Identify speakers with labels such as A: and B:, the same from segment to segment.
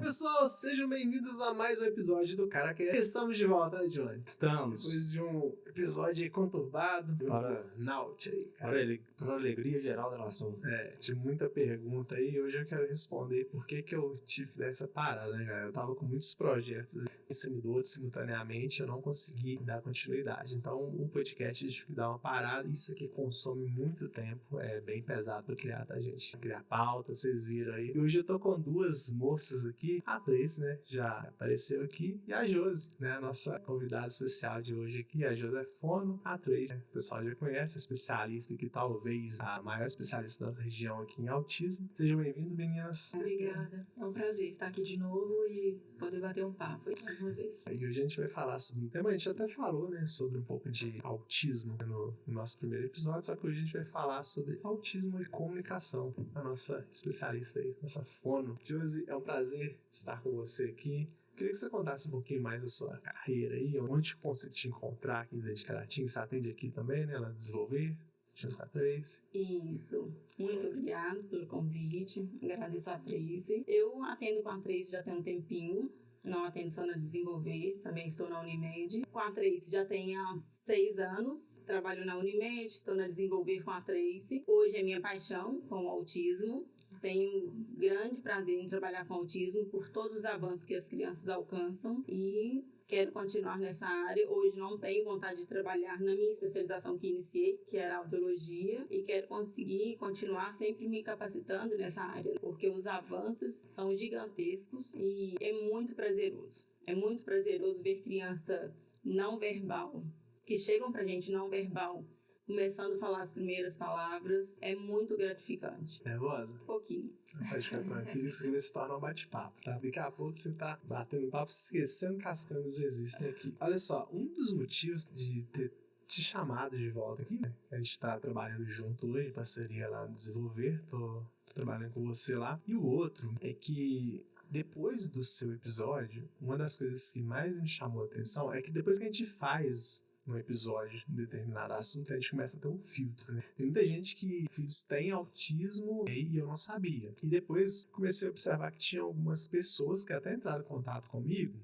A: pessoal, sejam bem-vindos a mais um episódio do Caracast. Estamos de volta, né, Johnny?
B: Estamos.
A: Depois de um episódio aí conturbado, burnout aí, cara.
B: Para alegria geral da nação.
A: De muita pergunta aí, e hoje eu quero responder por que eu tive que dar essa parada, né, cara? Eu tava com muitos projetos em cima do outro simultaneamente, eu não consegui dar continuidade. Então, o podcast eu tive que dar uma parada, isso aqui consome muito tempo, é bem pesado pra criar, tá, gente? Criar pauta, vocês viram aí. E hoje eu tô com duas moças aqui, a Tracy, né, já apareceu aqui, e a Josi, né, a nossa convidada especial de hoje aqui. A Josi é fono, a Tracy, né, o pessoal já conhece, especialista aqui, talvez a maior especialista da nossa região aqui em autismo. Sejam bem-vindos, meninas.
C: Obrigada, é um prazer estar aqui de novo e poder bater um papo mais uma vez.
A: E hoje a gente vai falar sobre um tema, a gente até falou, né, sobre um pouco de autismo no nosso primeiro episódio, só que hoje a gente vai falar sobre autismo e comunicação, a nossa especialista aí, nossa fono. Josi, é um prazer estar com você aqui. Queria que você contasse um pouquinho mais da sua carreira aí, onde eu consigo te encontrar aqui dentro de Caratinga. Você atende aqui também, né, lá Desenvolver, junto com a Tracy.
D: Isso. Muito obrigada pelo convite. Agradeço a Tracy. Eu atendo com a Tracy já tem um tempinho. Não atendo só na Desenvolver, também estou na Unimed. Com a Tracy já tem há 6 anos. Trabalho na Unimed, estou na Desenvolver com a Tracy. Hoje é minha paixão com o autismo. Tenho grande prazer em trabalhar com autismo por todos os avanços que as crianças alcançam e quero continuar nessa área. Hoje não tenho vontade de trabalhar na minha especialização que iniciei, que era a audiologia, e quero conseguir continuar sempre me capacitando nessa área, porque os avanços são gigantescos e é muito prazeroso. É muito prazeroso ver criança não verbal, que chegam pra gente não verbal, começando a falar as primeiras palavras, é muito gratificante.
A: Nervosa?
D: Um pouquinho.
A: Pode ficar tranquilo, isso vai se tornar um bate-papo, tá? Daqui a pouco você tá batendo papo, esquecendo que as câmeras existem aqui. Olha só, um dos motivos de ter te chamado de volta aqui, né? A gente tá trabalhando junto hoje, em parceria lá no Desenvolver, tô trabalhando com você lá. E o outro é que depois do seu episódio, uma das coisas que mais me chamou a atenção é que depois que a gente faz um episódio de determinado assunto, a gente começa a ter um filtro, né? Tem muita gente que filhos têm autismo e eu não sabia. E depois comecei a observar que tinha algumas pessoas que até entraram em contato comigo.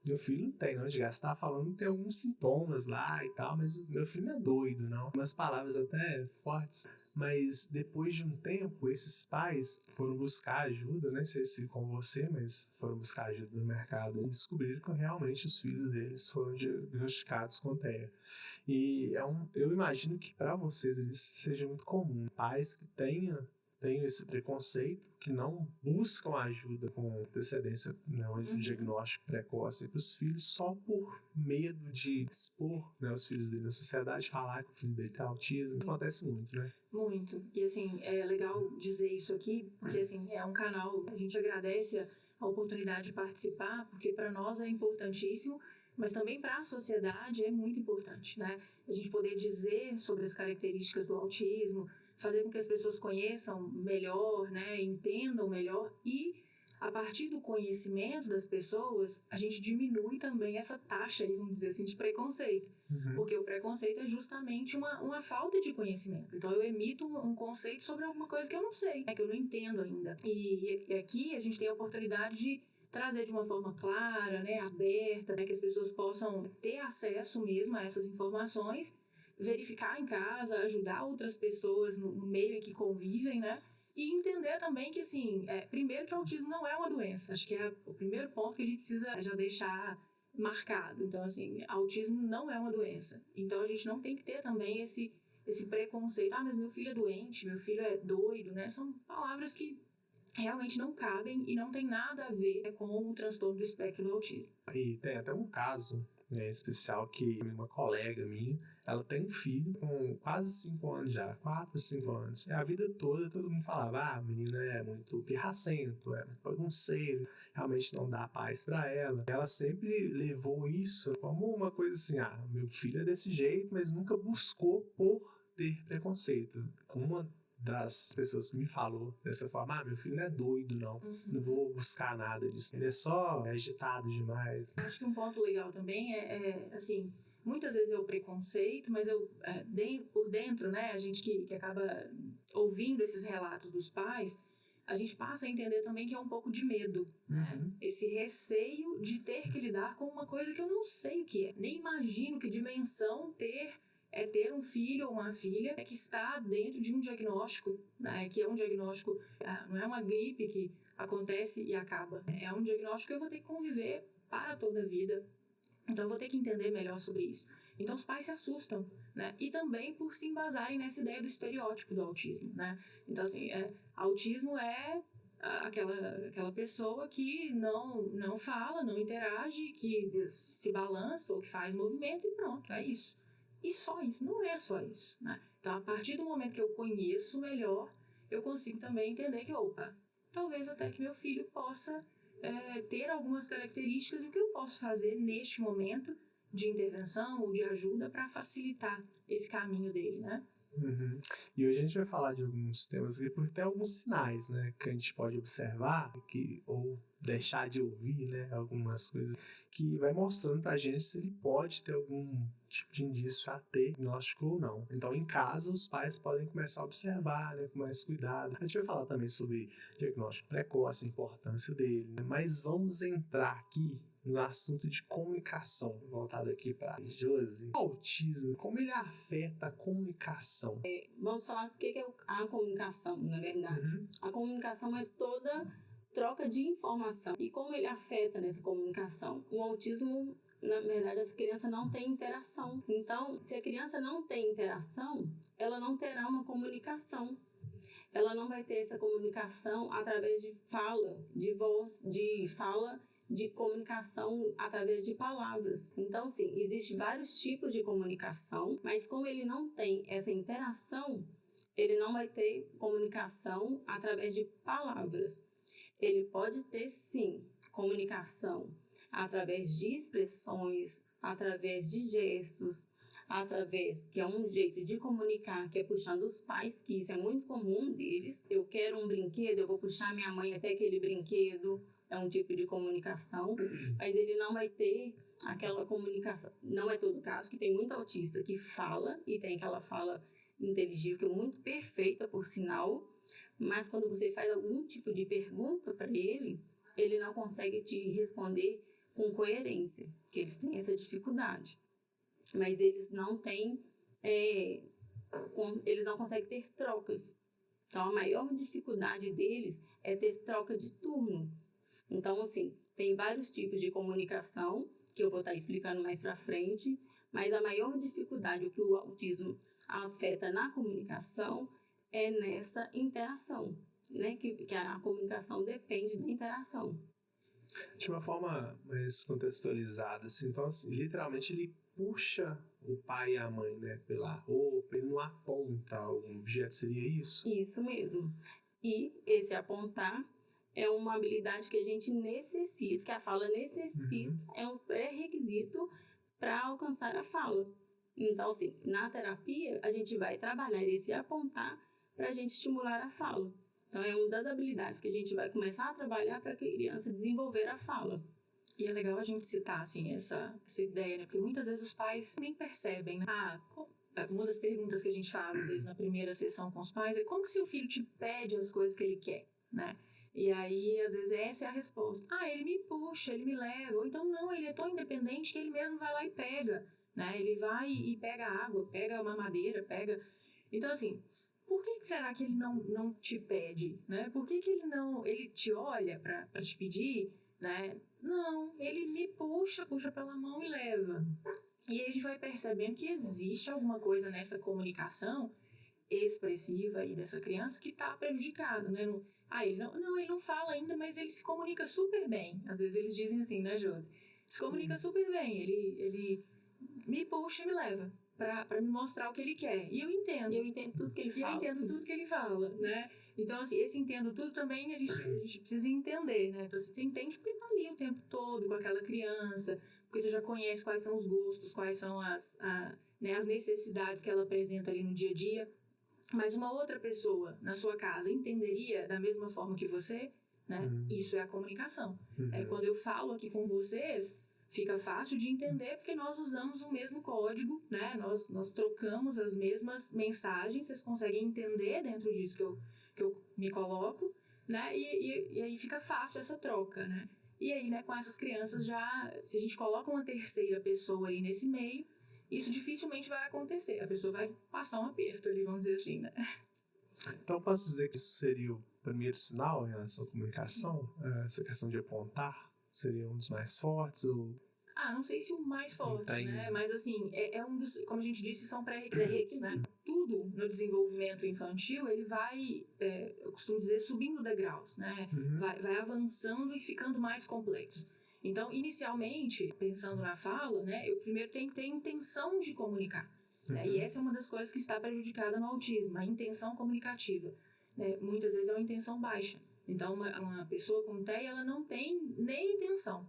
A: Meu filho não tem, não, de gastar falando que tem alguns sintomas lá e tal, mas meu filho não é doido, não. Umas palavras até fortes. Mas depois de um tempo, esses pais foram buscar ajuda, não sei se com você, mas foram buscar ajuda no mercado e descobriram que realmente os filhos deles foram diagnosticados com TEA. E eu imagino que para vocês isso seja muito comum. Pais que tenham esse preconceito, que não buscam ajuda com antecedência, né, um diagnóstico precoce para os filhos só por medo de expor, né, os filhos dele na sociedade, falar que o filho dele tem autismo. Isso acontece muito, né?
C: Muito. E assim, é legal dizer isso aqui, porque assim, é um canal, a gente agradece a oportunidade de participar, porque para nós é importantíssimo, mas também para a sociedade é muito importante, né? A gente poder dizer sobre as características do autismo, fazer com que as pessoas conheçam melhor, né, entendam melhor e a partir do conhecimento das pessoas, a gente diminui também essa taxa, vamos dizer assim, de preconceito. Porque o preconceito é justamente uma falta de conhecimento. Então eu emito um conceito sobre alguma coisa que eu não sei, né, que eu não entendo ainda. E aqui a gente tem a oportunidade de trazer de uma forma clara, né, aberta, né, que as pessoas possam ter acesso mesmo a essas informações, verificar em casa, ajudar outras pessoas no meio em que convivem, né? E entender também que, assim, primeiro que o autismo não é uma doença. Acho que é o primeiro ponto que a gente precisa já deixar marcado. Então, assim, autismo não é uma doença. Então, a gente não tem que ter também esse preconceito. Mas meu filho é doente, meu filho é doido, né? São palavras que realmente não cabem e não tem nada a ver com o transtorno do espectro do autismo.
A: E tem até um caso, né, especial que uma colega minha, ela tem um filho com quase 5 anos já, 4, 5 anos. E a vida toda todo mundo falava, a menina é muito pirracento, é muito bagunceiro, realmente não dá paz pra ela. Ela sempre levou isso como uma coisa assim, meu filho é desse jeito, mas nunca buscou por ter preconceito. Uma das pessoas que me falou dessa forma, meu filho não é doido, não vou buscar nada disso, ele é só agitado demais.
C: Acho que um ponto legal também assim, muias vezes é o preconceito, mas por dentro, né, a gente que acaba ouvindo esses relatos dos pais, a gente passa a entender também que é um pouco de medo. Esse receio de ter que lidar com uma coisa que eu não sei o que é. Nem imagino que dimensão ter um filho ou uma filha que está dentro de um diagnóstico, né, que é um diagnóstico, não é uma gripe que acontece e acaba. É um diagnóstico que eu vou ter que conviver para toda a vida. Então eu vou ter que entender melhor sobre isso. Então os pais se assustam, né? E também por se embasarem nessa ideia do estereótipo do autismo, né? Então assim, autismo é aquela pessoa que não fala, não interage, que se balança ou que faz movimento e pronto, é isso. E só isso, não é só isso, né? Então a partir do momento que eu conheço melhor, eu consigo também entender que, talvez até que meu filho possa ter algumas características e o que eu posso fazer neste momento de intervenção ou de ajuda para facilitar esse caminho dele, né?
A: E hoje a gente vai falar de alguns temas aqui, porque tem alguns sinais, né, que a gente pode observar ou deixar de ouvir, né, algumas coisas que vai mostrando pra gente se ele pode ter algum tipo de indício a ter diagnóstico ou não. Então, em casa, os pais podem começar a observar, né, com mais cuidado. A gente vai falar também sobre diagnóstico precoce, a importância dele, né, mas vamos entrar aqui no assunto de comunicação, voltado aqui para Josi. O autismo, como ele afeta a comunicação?
D: Vamos falar o que é a comunicação, na verdade. A comunicação é toda troca de informação. E como ele afeta nessa comunicação? O autismo, na verdade, essa criança não tem interação. Então, se a criança não tem interação, ela não terá uma comunicação. Ela não vai ter essa comunicação através de fala, de voz, de comunicação através de palavras. Então, sim, existem vários tipos de comunicação, mas como ele não tem essa interação, ele não vai ter comunicação através de palavras. Ele pode ter, sim, comunicação através de expressões, através de gestos, através, que é um jeito de comunicar, que é puxando os pais, que isso é muito comum deles. Eu quero um brinquedo, eu vou puxar minha mãe até aquele brinquedo, é um tipo de comunicação, mas ele não vai ter aquela comunicação. Não é todo caso, que tem muito autista que fala, e tem aquela fala inteligível, que é muito perfeita, por sinal, mas quando você faz algum tipo de pergunta para ele, ele não consegue te responder com coerência, que eles têm essa dificuldade. Mas eles não têm, eles não conseguem ter trocas. Então, a maior dificuldade deles é ter troca de turno. Então, assim, tem vários tipos de comunicação, que eu vou estar explicando mais para frente, mas a maior dificuldade, o que o autismo afeta na comunicação, é nessa interação, né? Que a comunicação depende da interação.
A: De uma forma mais contextualizada, assim, então, assim, literalmente ele puxa o pai e a mãe, né, pela roupa, ele não aponta algum objeto, seria isso?
D: Isso mesmo. E esse apontar é uma habilidade que a gente necessita, que a fala necessita, é um pré-requisito para alcançar a fala. Então, assim, na terapia, a gente vai trabalhar esse apontar para a gente estimular a fala. Então, é uma das habilidades que a gente vai começar a trabalhar para a criança desenvolver a fala.
C: E é legal a gente citar, assim, essa ideia, né? Porque muitas vezes os pais nem percebem, né? Uma das perguntas que a gente faz, às vezes, na primeira sessão com os pais é como que seu filho te pede as coisas que ele quer, né? E aí, às vezes, essa é a resposta. Ele me puxa, ele me leva. Ou então, não, ele é tão independente que ele mesmo vai lá e pega, né? Ele vai e pega água, pega uma madeira, pega... Então, assim, por que será que ele não te pede, né? Por que ele te olha para te pedir, né? Não, ele me puxa pela mão e leva. E aí a gente vai percebendo que existe alguma coisa nessa comunicação expressiva aí dessa criança que está prejudicada, né? Ele não fala ainda, mas ele se comunica super bem. Às vezes eles dizem assim, né, Josi? Se comunica super bem, ele me puxa e me leva para me mostrar o que ele quer. E eu entendo.
D: Eu entendo tudo que ele fala.
C: Eu entendo tudo que ele fala, né? Então, assim, esse entendo tudo também a gente precisa entender, né? Então, você entende porque tá ali o tempo todo com aquela criança, porque você já conhece quais são os gostos, quais são as necessidades que ela apresenta ali no dia a dia. Mas uma outra pessoa na sua casa entenderia da mesma forma que você, né? Isso é a comunicação. Quando eu falo aqui com vocês, fica fácil de entender porque nós usamos o mesmo código, né? Nós trocamos as mesmas mensagens, vocês conseguem entender dentro disso que eu me coloco, né? E aí fica fácil essa troca, né? E aí, né, com essas crianças já, se a gente coloca uma terceira pessoa aí nesse meio, isso dificilmente vai acontecer. A pessoa vai passar um aperto ali, vamos dizer assim, né?
A: Então, posso dizer que isso seria o primeiro sinal em relação à comunicação? Essa questão de apontar seria um dos mais fortes? Ou...
C: Não sei se o mais forte,
A: Tem.
C: né? Mas assim, é um dos, como a gente disse, são pré-requisitos, né? Tudo no desenvolvimento infantil, ele vai, eu costumo dizer, subindo degraus, né?
A: Uhum.
C: Vai avançando e ficando mais complexo. Então, inicialmente, pensando na fala, né? Eu primeiro tenho que ter intenção de comunicar. Né? E essa é uma das coisas que está prejudicada no autismo, a intenção comunicativa. Né? Muitas vezes é uma intenção baixa. Então, uma pessoa com TEA, ela não tem nem intenção.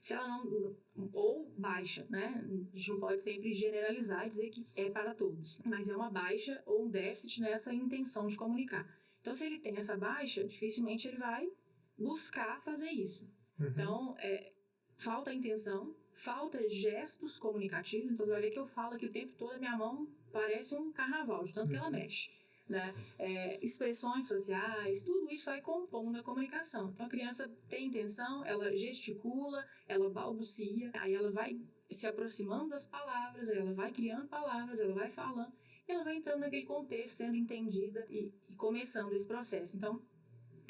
C: Se ela não... Ou baixa, né? A gente não pode sempre generalizar e dizer que é para todos. Mas é uma baixa ou um déficit nessa intenção de comunicar. Então, se ele tem essa baixa, dificilmente ele vai buscar fazer isso.
A: Uhum.
C: Então, falta intenção, falta gestos comunicativos. Então, você vai ver que eu falo aqui o tempo todo, a minha mão parece um carnaval, de tanto que ela mexe. Né? Expressões faciais, tudo isso vai compondo a comunicação. Então, a criança tem intenção, ela gesticula, ela balbucia, aí ela vai se aproximando das palavras, ela vai criando palavras, ela vai falando, ela vai entrando naquele contexto, sendo entendida e começando esse processo. Então,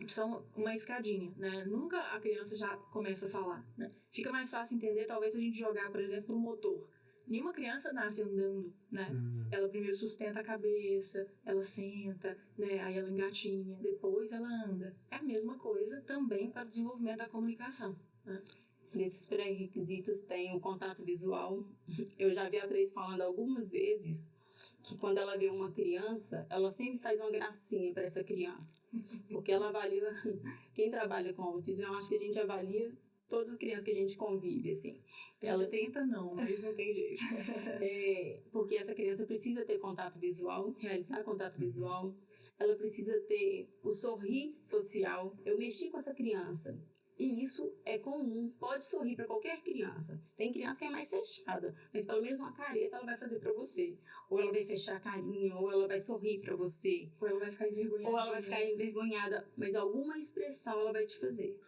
C: são uma escadinha, né? Nunca a criança já começa a falar, né? Fica mais fácil entender, talvez, se a gente jogar, por exemplo, um motor. Nenhuma criança nasce andando, né? Ela primeiro sustenta a cabeça, ela senta, né? Aí ela engatinha, depois ela anda. É a mesma coisa também para o desenvolvimento da comunicação, né?
D: Desses pré-requisitos tem o contato visual. Eu já vi a Tracy falando algumas vezes que quando ela vê uma criança, ela sempre faz uma gracinha para essa criança. Porque ela avalia... Quem trabalha com autismo, eu acho que a gente avalia todas as crianças que a gente convive, assim.
C: Ela tenta não, mas não tem jeito.
D: Porque essa criança precisa ter contato visual, realizar contato visual. Ela precisa ter o sorrir social. Eu mexi com essa criança. E isso é comum, pode sorrir para qualquer criança. Tem criança que é mais fechada, mas pelo menos uma careta ela vai fazer para você. Ou ela vai fechar a carinha, ou ela vai sorrir para você.
C: Ou ela vai ficar envergonhada.
D: Ou ela vai ficar envergonhada, mas alguma expressão ela vai te fazer.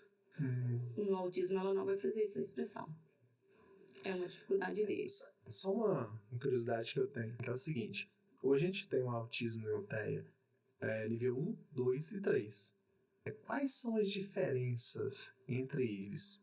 D: No autismo ela não vai fazer essa expressão. É uma dificuldade deles.
A: Só uma curiosidade que eu tenho, que é o seguinte. Hoje a gente tem um autismo e um TEA nível 1, 2 e 3. Quais são as diferenças entre eles?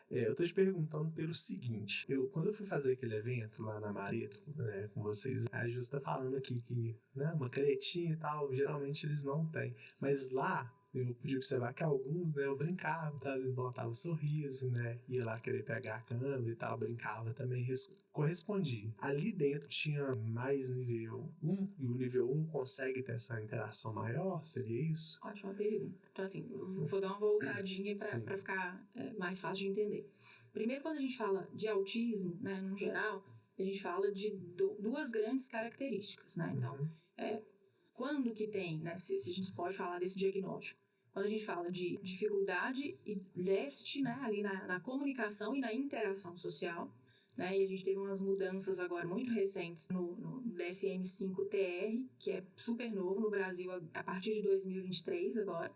A: Eu tô te perguntando pelo seguinte. Quando eu fui fazer aquele evento lá na Mareto, né, com vocês, a Ju tá falando aqui que, né, uma canetinha e tal, geralmente eles não têm. Mas lá, eu pude observar que alguns, né, eu brincava, tá? Eu botava um sorriso, né, ia lá querer pegar a câmera e tal, brincava também, correspondia. Ali dentro tinha mais nível 1, e o nível 1 consegue ter essa interação maior, seria isso?
C: Ótima pergunta. Então, assim, vou dar uma voltadinha para ficar mais fácil de entender. Primeiro, quando a gente fala de autismo, né, no geral, a gente fala de duas grandes características, né? Então, quando que tem, né, se a gente pode falar desse diagnóstico? Quando a gente fala de dificuldade e déficit, né, ali na comunicação e na interação social, né, e a gente teve umas mudanças agora muito recentes no DSM-5-TR, que é super novo no Brasil a partir de 2023 agora,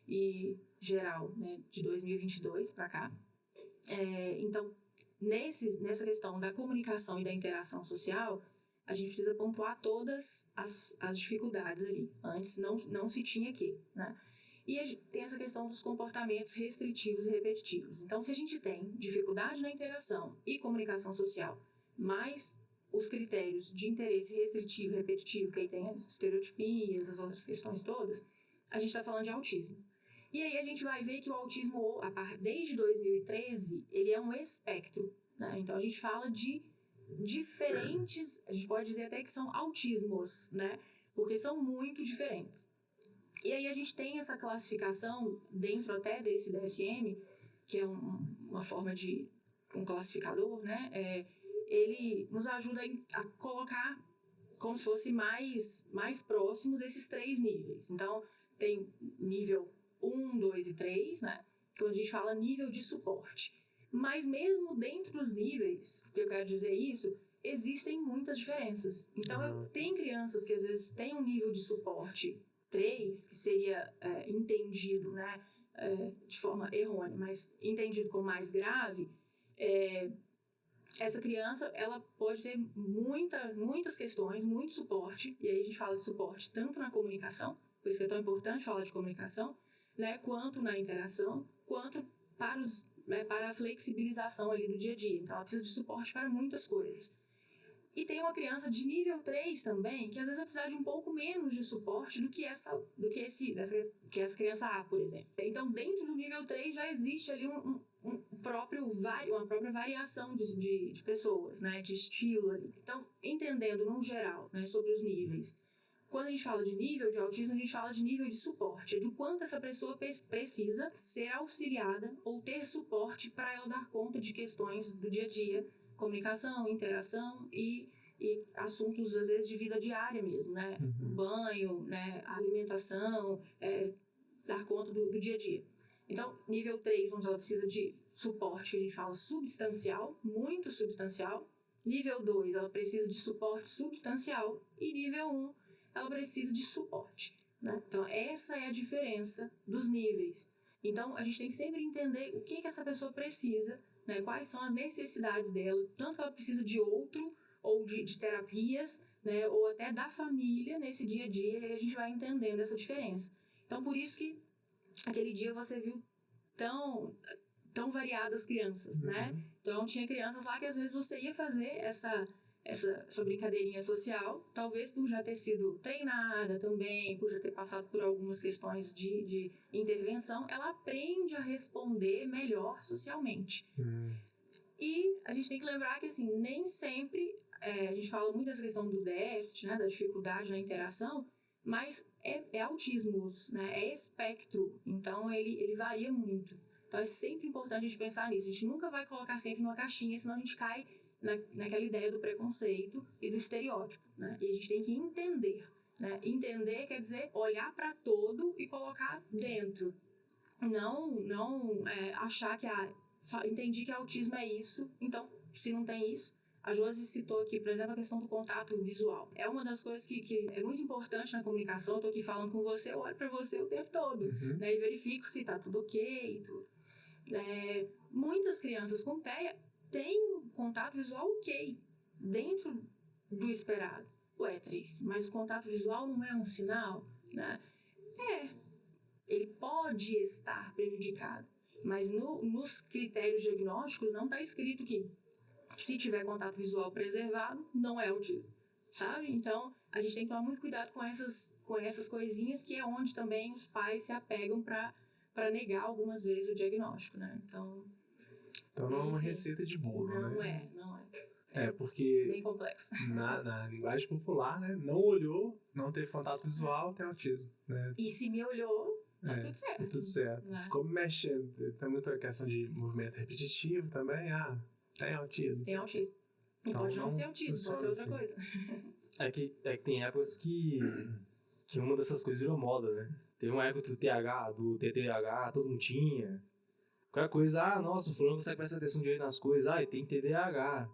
C: e geral, né, de 2022 para cá. Então, nessa questão da comunicação e da interação social, a gente precisa pontuar todas as dificuldades ali. Antes não se tinha que, né? E a gente tem essa questão dos comportamentos restritivos e repetitivos. Então, se a gente tem dificuldade na interação e comunicação social, mais os critérios de interesse restritivo e repetitivo, que aí tem as estereotipias, as outras questões todas, a gente está falando de autismo. E aí a gente vai ver que o autismo, desde 2013, ele é um espectro, né? Então, a gente fala de diferentes, a gente pode dizer até que são autismos, né? Porque são muito diferentes. E aí a gente tem essa classificação dentro até desse DSM, que é uma forma de um classificador, né? Ele nos ajuda a colocar como se fosse mais próximos desses 3 níveis. Então, tem nível 1, 2 e 3, né? Quando a gente fala nível de suporte. Mas mesmo dentro dos níveis, o que eu quero dizer isso, existem muitas diferenças. Então, tem crianças que às vezes têm um nível de suporte 3, que seria entendido, né, de forma errônea, mas entendido como mais grave, essa criança ela pode ter muitas questões, muito suporte, e aí a gente fala de suporte tanto na comunicação, por isso que é tão importante falar de comunicação, né, quanto na interação, quanto para a flexibilização ali do dia a dia. Então ela precisa de suporte para muitas coisas. E tem uma criança de nível 3 também, que às vezes vai precisar de um pouco menos de suporte do que essa criança A, por exemplo. Então, dentro do nível 3 já existe ali uma própria variação de pessoas, né, de estilo ali. Então, entendendo no geral, né, sobre os níveis. Quando a gente fala de nível de autismo, a gente fala de nível de suporte, é de quanto essa pessoa precisa ser auxiliada ou ter suporte para ela dar conta de questões do dia a dia, comunicação, interação e assuntos, às vezes, de vida diária mesmo, né? Banho, né? Alimentação, dar conta do dia a dia. Então, nível 3, onde ela precisa de suporte, que a gente fala substancial, muito substancial. Nível 2, ela precisa de suporte substancial. E nível 1, ela precisa de suporte, né? Então, essa é a diferença dos níveis. Então, a gente tem que sempre entender o que essa pessoa precisa, né, quais são as necessidades dela, tanto que ela precisa de outro, ou de terapias, né, ou até da família nesse dia a dia, e a gente vai entendendo essa diferença. Então, por isso que aquele dia você viu tão variadas crianças, né? Então, tinha crianças lá que às vezes você ia fazer essa brincadeirinha social, talvez por já ter sido treinada também, por já ter passado por algumas questões de intervenção, ela aprende a responder melhor socialmente. E a gente tem que lembrar que, assim, nem sempre, a gente fala muito dessa questão do déficit, né, da dificuldade na interação, mas é autismo, né, é espectro, então ele varia muito. Então é sempre importante a gente pensar nisso, a gente nunca vai colocar sempre numa caixinha, senão a gente cai naquela ideia do preconceito e do estereótipo, né? E a gente tem que entender, né? Entender quer dizer olhar para todo e colocar dentro. Não achar que entendi que autismo é isso, então se não tem isso. A Josi citou aqui, por exemplo, a questão do contato visual. É uma das coisas que é muito importante na comunicação. Eu estou aqui falando com você, eu olho para você o tempo todo, né? E verifico se está tudo ok e tudo. Muitas crianças com TEA tem um contato visual ok, dentro do esperado. Ué, Tracy, mas o contato visual não é um sinal, né? Ele pode estar prejudicado, mas nos critérios diagnósticos não está escrito que se tiver contato visual preservado, não é autismo, sabe? Então, a gente tem que tomar muito cuidado com essas coisinhas, que é onde também os pais se apegam para negar algumas vezes o diagnóstico, né? Então
A: não é uma receita de bolo, né?
C: Não é.
A: Porque
C: bem complexo.
A: Na linguagem popular, né? Não olhou, não teve contato visual, tem autismo, né?
C: E se me olhou, tá tudo certo.
A: Tá tudo certo.
C: Né?
A: Ficou mexendo. Tem muita questão de movimento repetitivo também. Tem autismo.
C: Tem autismo. Então, pode não ser autismo, pode ser outra coisa.
B: É que tem épocas que uma dessas coisas virou moda, né? Teve uma época do TH, do TDAH, todo mundo tinha. Qualquer coisa, nossa, o fulano consegue prestar atenção direito nas coisas, ele tem TDAH.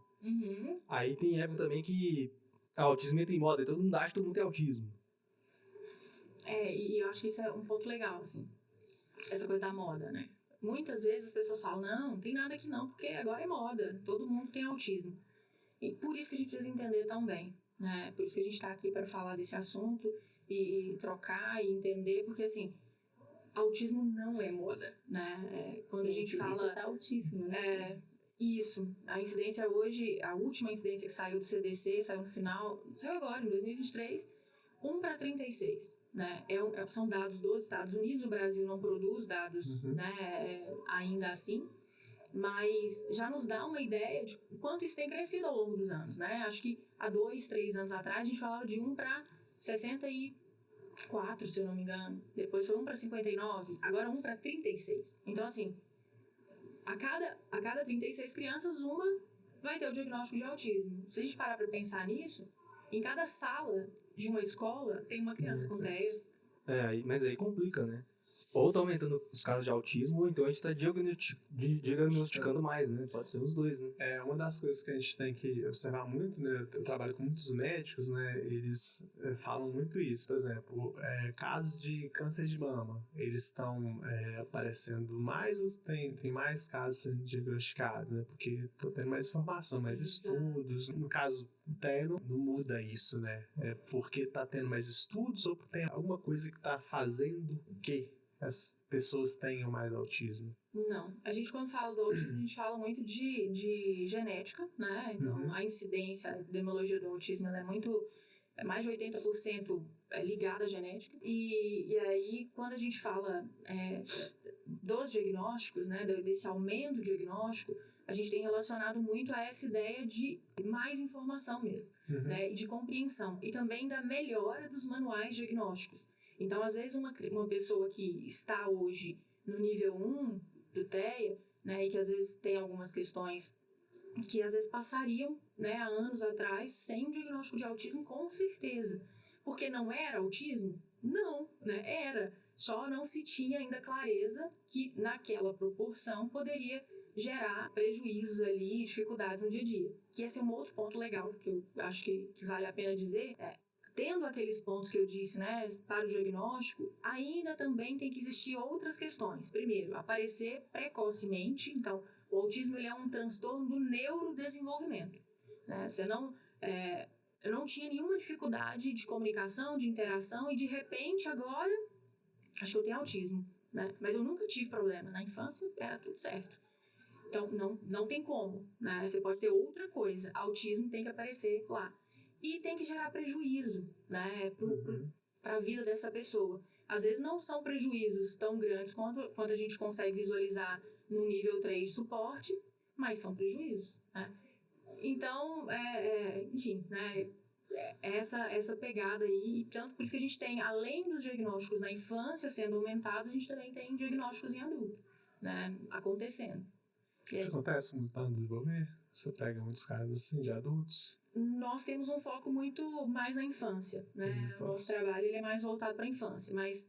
B: Aí tem época também que autismo entra em moda, e todo mundo acha que todo mundo tem autismo.
C: E eu acho que isso é um ponto legal, assim, essa coisa da moda, né? Muitas vezes as pessoas falam, não tem nada aqui não, porque agora é moda, todo mundo tem autismo. E por isso que a gente precisa entender também, né? Por isso que a gente está aqui para falar desse assunto e trocar e entender, porque assim, autismo não é moda, né? Quando a gente fala...
D: tá altíssimo, né?
C: Isso. A incidência hoje, a última incidência que saiu do CDC, saiu no final, saiu agora, em 2023, 1 para 36. Né? São dados dos Estados Unidos, o Brasil não produz dados, né, ainda assim, mas já nos dá uma ideia de quanto isso tem crescido ao longo dos anos. Né? Acho que há 2, 3 anos atrás a gente falava de 1 para 64, se eu não me engano. Depois foi 1 para 59, agora 1 para 36. Então, assim, a cada 36 crianças, uma vai ter o diagnóstico de autismo. Se a gente parar para pensar nisso, em cada sala de uma escola tem uma criança com TEA.
B: Mas aí complica, né? ou tá aumentando os casos de autismo, ou então a gente tá diagnosticando mais, né? Pode ser os dois, né?
A: É uma das coisas que a gente tem que observar muito, né? Eu trabalho com muitos médicos, né? Eles falam muito isso. Por exemplo, casos de câncer de mama, eles estão aparecendo mais, ou tem mais casos sendo diagnosticados, né? Porque estão tendo mais informação, mais estudos. No caso do TEA, não muda isso, né? É porque tá tendo mais estudos ou tem alguma coisa que tá fazendo que as pessoas tenham mais autismo?
C: Não. A gente, quando fala do autismo, a gente fala muito de genética, né? Então, a incidência, a epidemiologia do autismo, ela é mais de 80% ligada à genética. E aí, quando a gente fala dos diagnósticos, né, desse aumento diagnóstico, a gente tem relacionado muito a essa ideia de mais informação mesmo, né? E de compreensão. E também da melhora dos manuais diagnósticos. Então, às vezes, uma pessoa que está hoje no nível 1 do TEA, né, e que às vezes tem algumas questões que às vezes passariam, né, há anos atrás sem diagnóstico de autismo, com certeza. Porque não era autismo? Não, né, era. Só não se tinha ainda clareza que naquela proporção poderia gerar prejuízos ali, dificuldades no dia a dia. Que esse é um outro ponto legal que eu acho que vale a pena dizer. Tendo aqueles pontos que eu disse, né, para o diagnóstico, ainda também tem que existir outras questões. Primeiro, aparecer precocemente. Então, o autismo ele é um transtorno do neurodesenvolvimento, né? Eu não tinha nenhuma dificuldade de comunicação, de interação, e de repente agora, acho que eu tenho autismo, né? Mas eu nunca tive problema. Na infância era tudo certo. Então, não tem como, né? Você pode ter outra coisa. Autismo tem que aparecer lá. E tem que gerar prejuízo, né, para a vida dessa pessoa. Às vezes não são prejuízos tão grandes quanto a gente consegue visualizar no nível 3 de suporte, mas são prejuízos, né? Então, enfim, né, essa pegada aí, e tanto por isso que a gente tem, além dos diagnósticos na infância sendo aumentados, a gente também tem diagnósticos em adulto, né, acontecendo.
A: Isso acontece muito no desenvolver? Você pega muitos casos assim de adultos?
C: Nós temos um foco muito mais na infância, né? O nosso trabalho ele é mais voltado para a infância, mas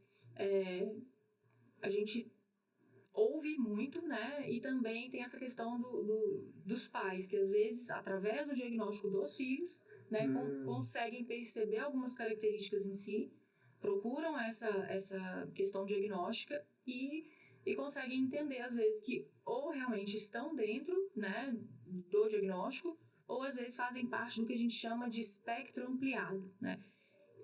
C: a gente ouve muito, né? E também tem essa questão dos pais, que às vezes, através do diagnóstico dos filhos, né, conseguem perceber algumas características em si, procuram essa questão diagnóstica e conseguem entender, às vezes, que ou realmente estão dentro, né, do diagnóstico, ou às vezes fazem parte do que a gente chama de espectro ampliado, né?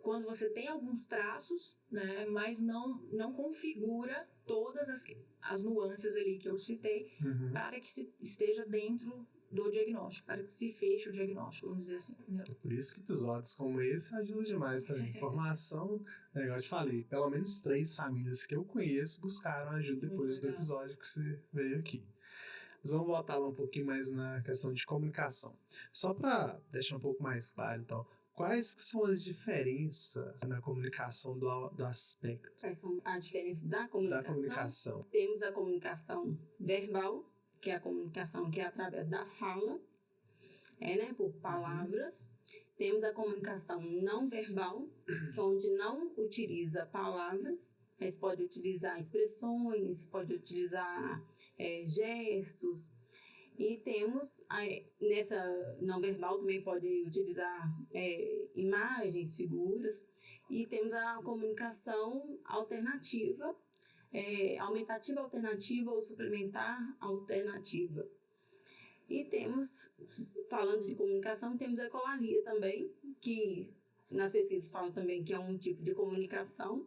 C: Quando você tem alguns traços, né, mas não configura todas as nuances ali que eu citei para que se esteja dentro do diagnóstico, para que se feche o diagnóstico, vamos dizer assim. Entendeu?
A: É por isso que episódios como esse ajudam demais também. Informação, igual eu te falei, pelo menos 3 famílias que eu conheço buscaram ajuda depois do episódio que você veio aqui. Mas vamos voltar lá um pouquinho mais na questão de comunicação. Só para deixar um pouco mais claro, então, quais que são as diferenças na comunicação do aspecto?
D: Quais são as diferenças da comunicação?
A: Da comunicação.
D: Temos a comunicação verbal, que é a comunicação que é através da fala, né, por palavras. Temos a comunicação não verbal, onde não utiliza palavras, mas pode utilizar expressões, pode utilizar gestos. E temos, nessa não verbal também pode utilizar imagens, figuras. E temos a comunicação alternativa, aumentativa alternativa ou suplementar alternativa. E temos, falando de comunicação, temos a ecolalia também, que nas pesquisas falam também que é um tipo de comunicação.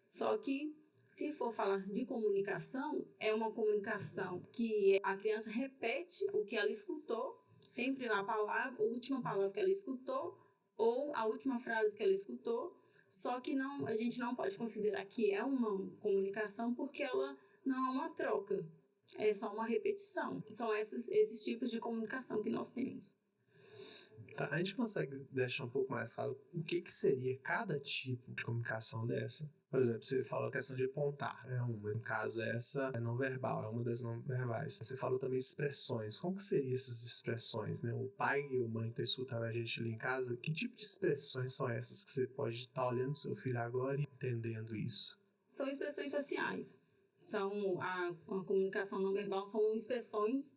D: Só que, se for falar de comunicação, é uma comunicação que a criança repete o que ela escutou, sempre a última palavra que ela escutou, ou a última frase que ela escutou, só que a gente não pode considerar que é uma comunicação porque ela não é uma troca, é só uma repetição. São esses tipos de comunicação que nós temos.
A: Tá, a gente consegue deixar um pouco mais claro o que seria cada tipo de comunicação dessa? Por exemplo, você falou a questão de apontar, no caso essa é não verbal, é uma das não verbais. Você falou também expressões, como que seriam essas expressões, né? O pai e a mãe que estão escutando a gente ali em casa, que tipo de expressões são essas que você pode estar olhando pro seu filho agora e entendendo isso?
D: são expressões faciais. A comunicação não verbal são expressões,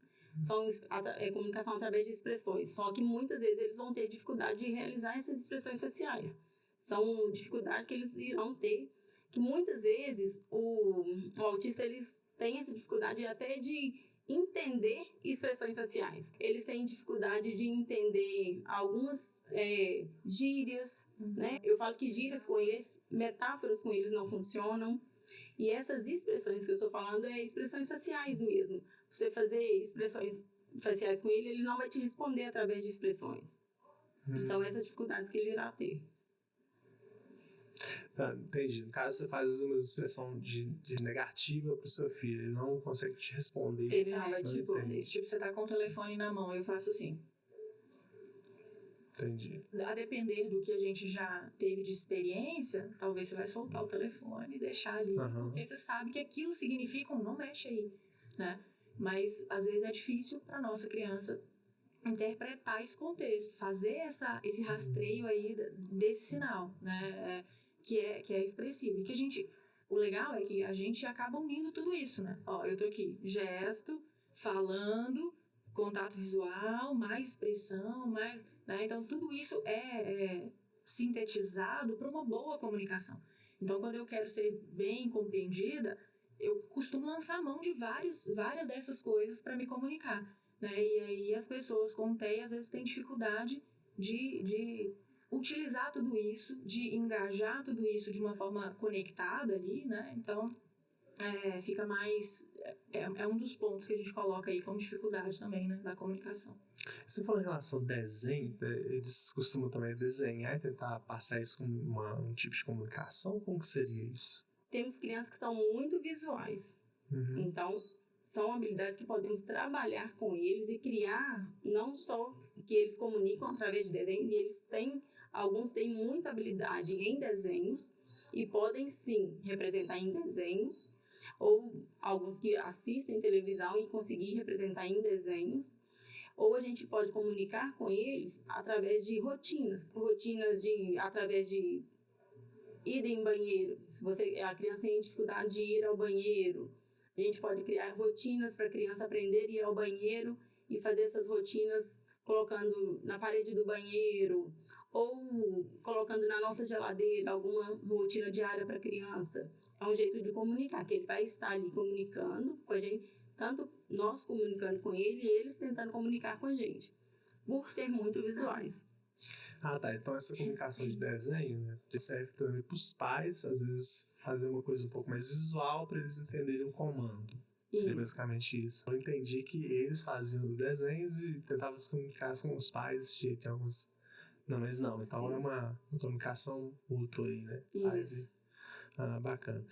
D: comunicação através de expressões. Só que muitas vezes eles vão ter dificuldade de realizar essas expressões faciais. São dificuldades que eles irão ter, que muitas vezes o autista eles têm essa dificuldade até de entender expressões faciais. Eles têm dificuldade de entender algumas gírias, né? Eu falo que gírias com eles, metáforas com eles não funcionam. E essas expressões que eu estou falando é expressões faciais mesmo. Você fazer expressões faciais com ele, ele não vai te responder através de expressões. São essas dificuldades que ele irá ter.
A: Tá, entendi. No caso, você faz uma expressão de negativa pro seu filho, ele não consegue te responder.
D: Ele não vai te
C: responder. Tipo, você tá com o telefone na mão, eu faço assim.
A: Entendi.
C: A depender do que a gente já teve de experiência, talvez você vai soltar o telefone e deixar ali, porque você sabe que aquilo significa um não mexe aí, né? Mas, às vezes, é difícil para nossa criança interpretar esse contexto, fazer esse rastreio aí desse sinal, né? Que é expressivo. E que o legal é que a gente acaba unindo tudo isso, né? Ó, eu tô aqui, gesto, falando, contato visual, mais expressão, mais... Né? Então, tudo isso é sintetizado para uma boa comunicação. Então, quando eu quero ser bem compreendida, eu costumo lançar a mão de várias dessas coisas para me comunicar. Né? E aí as pessoas com TEA às vezes têm dificuldade de utilizar tudo isso, de engajar tudo isso de uma forma conectada ali, né? Então, fica mais... É um dos pontos que a gente coloca aí como dificuldade também, né? Da comunicação.
A: Você falou em relação ao desenho, eles costumam também desenhar e tentar passar isso como um tipo de comunicação? Como que seria isso?
D: Temos crianças que são muito visuais. Então, são habilidades que podemos trabalhar com eles e criar, não só que eles comunicam através de desenho, e alguns têm muita habilidade em desenhos e podem sim representar em desenhos, ou alguns que assistem televisão e conseguir representar em desenhos. Ou a gente pode comunicar com eles através de rotinas através de ir em banheiro. Se a criança tem dificuldade de ir ao banheiro, a gente pode criar rotinas para a criança aprender a ir ao banheiro e fazer essas rotinas colocando na parede do banheiro ou colocando na nossa geladeira alguma rotina diária para a criança. É um jeito de comunicar, que ele vai estar ali comunicando com a gente, tanto nós comunicando com ele e eles tentando comunicar com a gente, por ser muito visuais.
A: Ah, tá. Então essa comunicação de desenho, né, serve também para os pais, às vezes, fazer uma coisa um pouco mais visual para eles entenderem um comando. Seria basicamente isso. Eu entendi que eles faziam os desenhos e tentavam se comunicar com os pais de alguns... Não, mas não. Então é uma comunicação mútua aí, né?
D: Isso.
A: Bacana.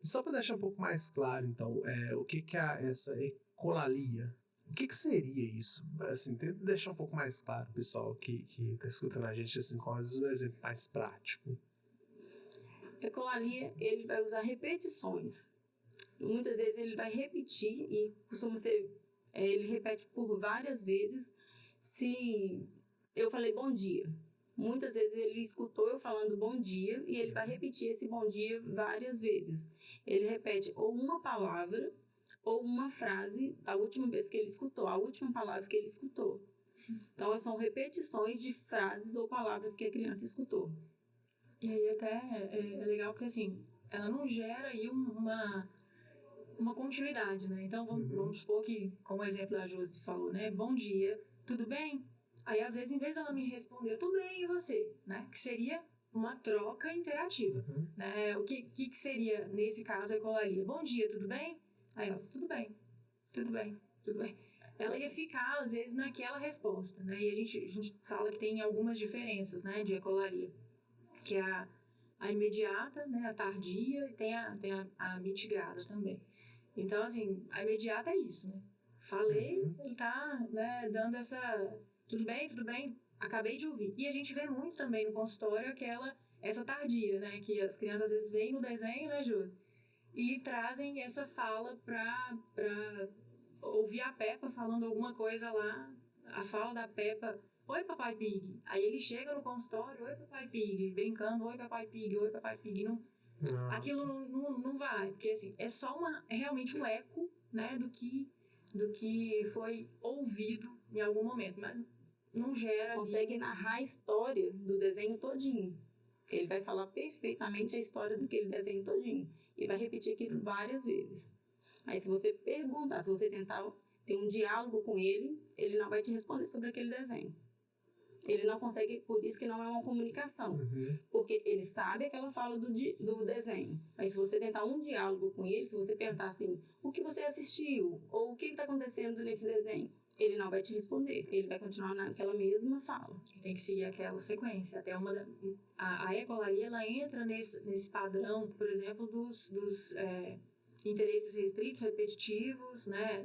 A: E só para deixar um pouco mais claro, então, o que é essa ecolalia? O que seria isso? Assim, tenta deixar um pouco mais claro, pessoal que está escutando a gente, assim, com às vezes um exemplo mais prático.
D: Ecolalia, ele vai usar repetições. Muitas vezes ele vai repetir e costuma ser... ele repete por várias vezes. Se eu falei bom dia, muitas vezes ele escutou eu falando bom dia e ele vai repetir esse bom dia várias vezes. Ele repete ou uma palavra ou uma frase da última vez que ele escutou, a última palavra que ele escutou. Então, são repetições de frases ou palavras que a criança escutou.
C: E aí até é legal porque, assim, ela não gera aí uma continuidade, né? Então, vamos supor que, como o exemplo da Josi falou, né? Bom dia, tudo bem? Aí, às vezes, em vez dela me responder, tudo bem, e você? Né? Que seria uma troca interativa. Né? O que seria, nesse caso, a ecolalia? Bom dia, tudo bem? Aí, ó, tudo bem, tudo bem, tudo bem. Ela ia ficar, às vezes, naquela resposta, né? E a gente fala que tem algumas diferenças, né, de ecolalia. Que é a imediata, né, a tardia, e tem a mitigada também. Então, assim, a imediata é isso, né? Falei, ele tá, né, dando essa... Tudo bem, acabei de ouvir. E a gente vê muito também no consultório essa tardia, né? Que as crianças às vezes veem no desenho, né, Josi? E trazem essa fala pra ouvir a Peppa falando alguma coisa lá, a fala da Peppa, oi papai Pig. Aí ele chega no consultório, oi papai Pig, brincando, oi papai Pig, oi papai Pig. aquilo não vai, porque assim, é só é realmente um eco, né, do que foi ouvido em algum momento, mas não gera...
D: Consegue narrar a história do desenho todinho. Ele vai falar perfeitamente a história daquele desenho todinho. E vai repetir aquilo várias vezes. Mas se você perguntar, se você tentar ter um diálogo com ele, ele não vai te responder sobre aquele desenho. Ele não consegue, por isso que não é uma comunicação. Porque ele sabe aquela fala do desenho. Mas se você tentar um diálogo com ele, se você perguntar assim, o que você assistiu? Ou o que está acontecendo nesse desenho? Ele não vai te responder. Ele vai continuar naquela mesma fala.
C: Tem que seguir aquela sequência. Até a ecolalia, ela entra nesse padrão, por exemplo, dos interesses restritos, repetitivos, né,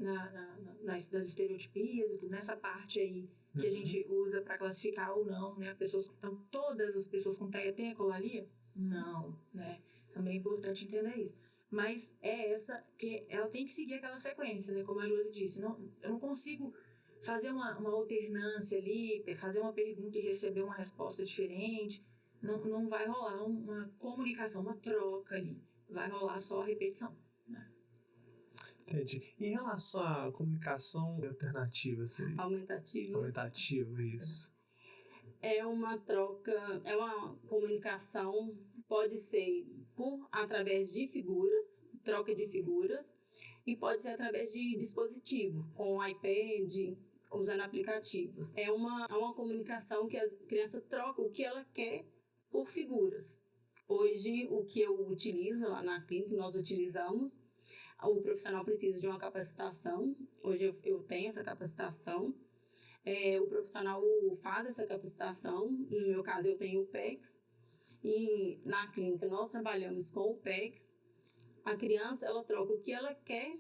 C: das estereotipias, nessa parte aí que a gente usa para classificar ou não, né, então, todas as pessoas com TEA têm ecolalia? Não, né, também é importante entender isso. Mas que ela tem que seguir aquela sequência, né, como a Josi disse, eu não consigo fazer uma alternância ali, fazer uma pergunta e receber uma resposta diferente, não vai rolar uma comunicação, uma troca ali, vai rolar só a repetição.
A: Entendi. Em relação à comunicação alternativa, seria? Aumentativa, isso.
D: É uma troca, é uma comunicação, pode ser através de figuras, troca de figuras, e pode ser através de dispositivo, com iPad, usando aplicativos. É uma comunicação que a criança troca o que ela quer por figuras. Hoje, o que eu utilizo lá na clínica, nós utilizamos, o profissional precisa de uma capacitação. Hoje eu tenho essa capacitação. O profissional faz essa capacitação. No meu caso, eu tenho o PECS. E na clínica, nós trabalhamos com o PECS. A criança, ela troca o que ela quer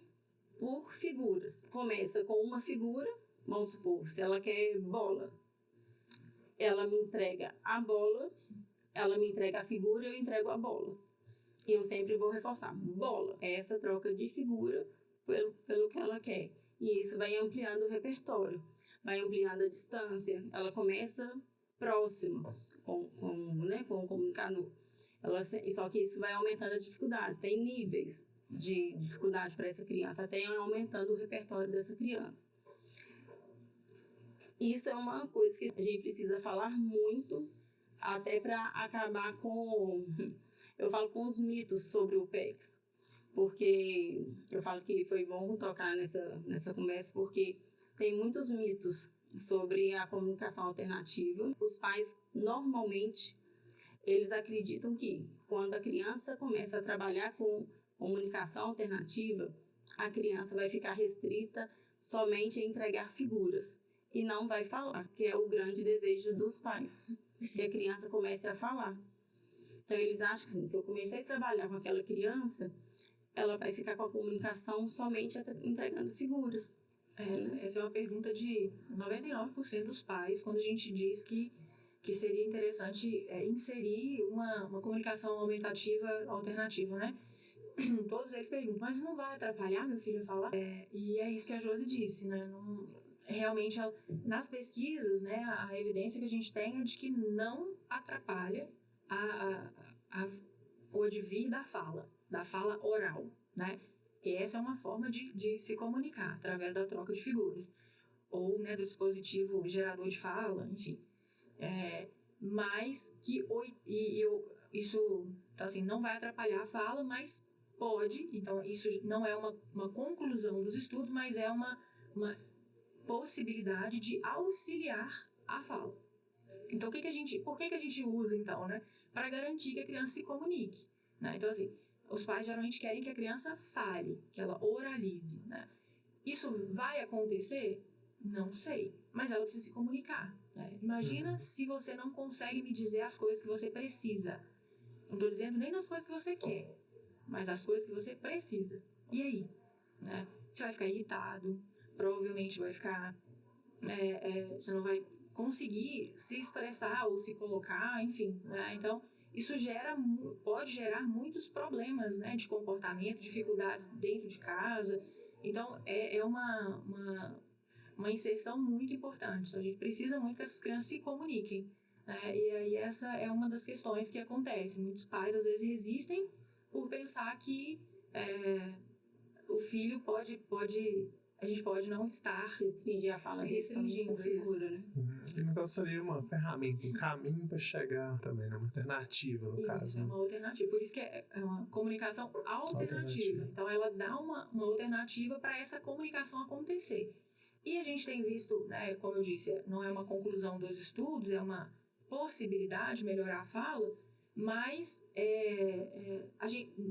D: por figuras. Começa com uma figura, vamos supor, se ela quer bola. Ela me entrega a bola, ela me entrega a figura e eu entrego a bola. E eu sempre vou reforçar, bola, é essa troca de figura pelo que ela quer. E isso vai ampliando o repertório, vai ampliando a distância. Ela começa próxima com o comunicador. Só que isso vai aumentando as dificuldades. Tem níveis de dificuldade para essa criança, até aumentando o repertório dessa criança. Isso é uma coisa que a gente precisa falar muito, até para acabar com... Eu falo com os mitos sobre o PECS, porque eu falo que foi bom tocar nessa conversa, porque tem muitos mitos sobre a comunicação alternativa. Os pais, normalmente, eles acreditam que quando a criança começa a trabalhar com comunicação alternativa, a criança vai ficar restrita somente a entregar figuras e não vai falar, que é o grande desejo dos pais, que a criança comece a falar. Então, eles acham que se eu comecei a trabalhar com aquela criança, ela vai ficar com a comunicação somente entregando figuras.
C: Essa é uma pergunta de 99% dos pais, quando a gente diz que seria interessante inserir uma comunicação aumentativa alternativa, né? Todos eles perguntam, mas não vai atrapalhar meu filho a falar? E é isso que a Josi disse, né? Realmente, nas pesquisas, né, a evidência que a gente tem é de que não atrapalha o advir da fala oral, né? Que essa é uma forma de se comunicar através da troca de figuras ou, né, do dispositivo gerador de fala, enfim. Mas que isso, então, assim, não vai atrapalhar a fala, mas pode. Então, isso não é uma conclusão dos estudos, mas é uma possibilidade de auxiliar a fala. Então, por que a gente usa, então, né? Para garantir que a criança se comunique, né? Então, assim, os pais geralmente querem que a criança fale, que ela oralize, né? Isso vai acontecer? Não sei, mas ela precisa se comunicar, né? Imagina se você não consegue me dizer as coisas que você precisa. Não estou dizendo nem nas coisas que você quer, mas as coisas que você precisa. E aí? Né? Você vai ficar irritado, provavelmente vai ficar... você não vai conseguir se expressar ou se colocar, enfim, né? Então, isso pode gerar muitos problemas, né, de comportamento, dificuldades dentro de casa. Então, é uma inserção muito importante. Então, a gente precisa muito que essas crianças se comuniquem, né? E aí essa é uma das questões que acontece. Muitos pais, às vezes, resistem por pensar que o filho a gente pode não estar
D: Restringir a fala dele só
C: restringindo
D: por figura, né?
A: Então seria uma ferramenta, um caminho para chegar também, né? Uma alternativa, no
C: Isso,
A: caso.
C: é uma alternativa. Por isso que é uma comunicação alternativa. Então, ela dá uma alternativa para essa comunicação acontecer. E a gente tem visto, né, como eu disse, não é uma conclusão dos estudos, é uma possibilidade de melhorar a fala, mas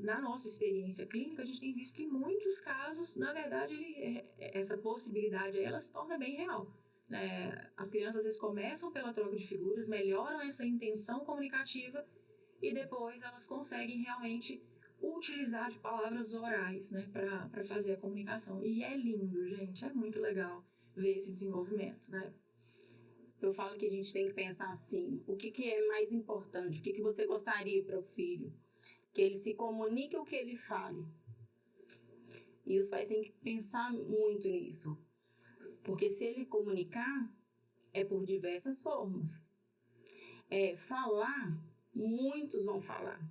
C: na nossa experiência clínica, a gente tem visto que em muitos casos, na verdade, essa possibilidade ela se torna bem real. As crianças às vezes começam pela troca de figuras, melhoram essa intenção comunicativa e depois elas conseguem realmente utilizar de palavras orais, né, para fazer a comunicação. E é lindo, gente, é muito legal ver esse desenvolvimento, né?
D: Eu falo que a gente tem que pensar assim, o que é mais importante, o que você gostaria para o filho? Que ele se comunique ou que ele fale? E os pais têm que pensar muito nisso. Porque se ele comunicar, é por diversas formas. Falar, muitos vão falar,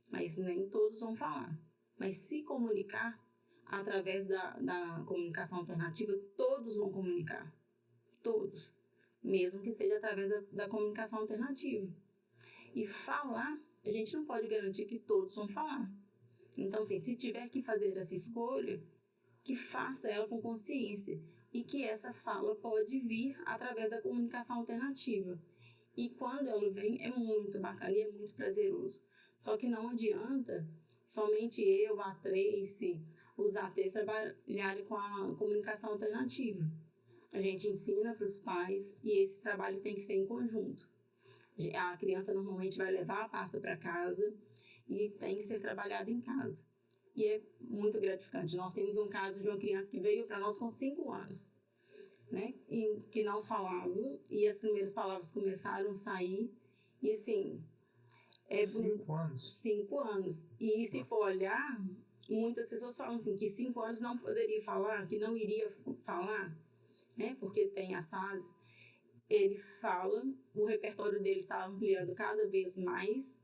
D: mas nem todos vão falar. Mas se comunicar, através da comunicação alternativa, todos vão comunicar. Todos. Mesmo que seja através da comunicação alternativa. E falar, a gente não pode garantir que todos vão falar. Então, assim, se tiver que fazer essa escolha, que faça ela com consciência. E que essa fala pode vir através da comunicação alternativa. E quando ela vem, é muito bacana e é muito prazeroso. Só que não adianta somente eu, a Tracy, os ATs trabalharem com a comunicação alternativa. A gente ensina para os pais e esse trabalho tem que ser em conjunto. A criança normalmente vai levar a pasta para casa e tem que ser trabalhada em casa. E é muito gratificante. Nós temos um caso de uma criança que veio para nós com 5 anos, né? E que não falava e as primeiras palavras começaram a sair. E assim...
A: 5 anos?
D: 5 anos. E se for olhar, muitas pessoas falam assim, que 5 anos não poderia falar, que não iria falar, né? Porque tem as fases. Ele fala, o repertório dele está ampliando cada vez mais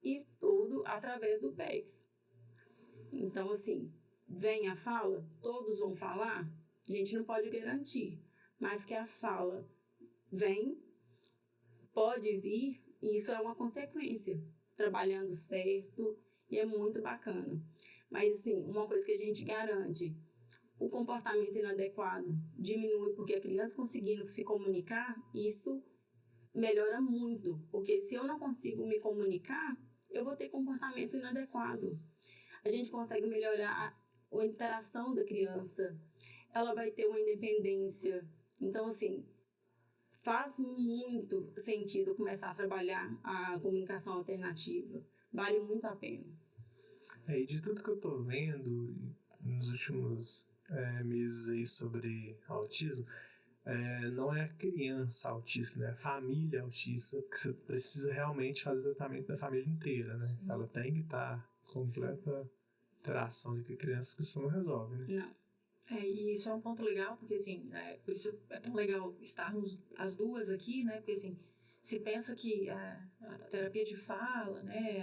D: e tudo através do PECS. Então, assim, vem a fala, todos vão falar, a gente não pode garantir, mas que a fala vem, pode vir, e isso é uma consequência, trabalhando certo, e é muito bacana. Mas, assim, uma coisa que a gente garante, o comportamento inadequado diminui, porque a criança conseguindo se comunicar, isso melhora muito, porque se eu não consigo me comunicar, eu vou ter comportamento inadequado. A gente consegue melhorar a interação da criança, ela vai ter uma independência. Então, assim, faz muito sentido começar a trabalhar a comunicação alternativa. Vale muito a pena.
A: E de tudo que eu tô vendo nos últimos meses aí sobre autismo, não é a criança autista, né? É a família autista, que você precisa realmente fazer tratamento da família inteira, né?
C: Sim.
A: Ela tem que estar completa interação com a criança, que isso não resolve, né?
D: Não.
C: E isso é um ponto legal, porque assim, por isso é tão legal estarmos as duas aqui, né? Porque assim, se pensa que a terapia de fala, né?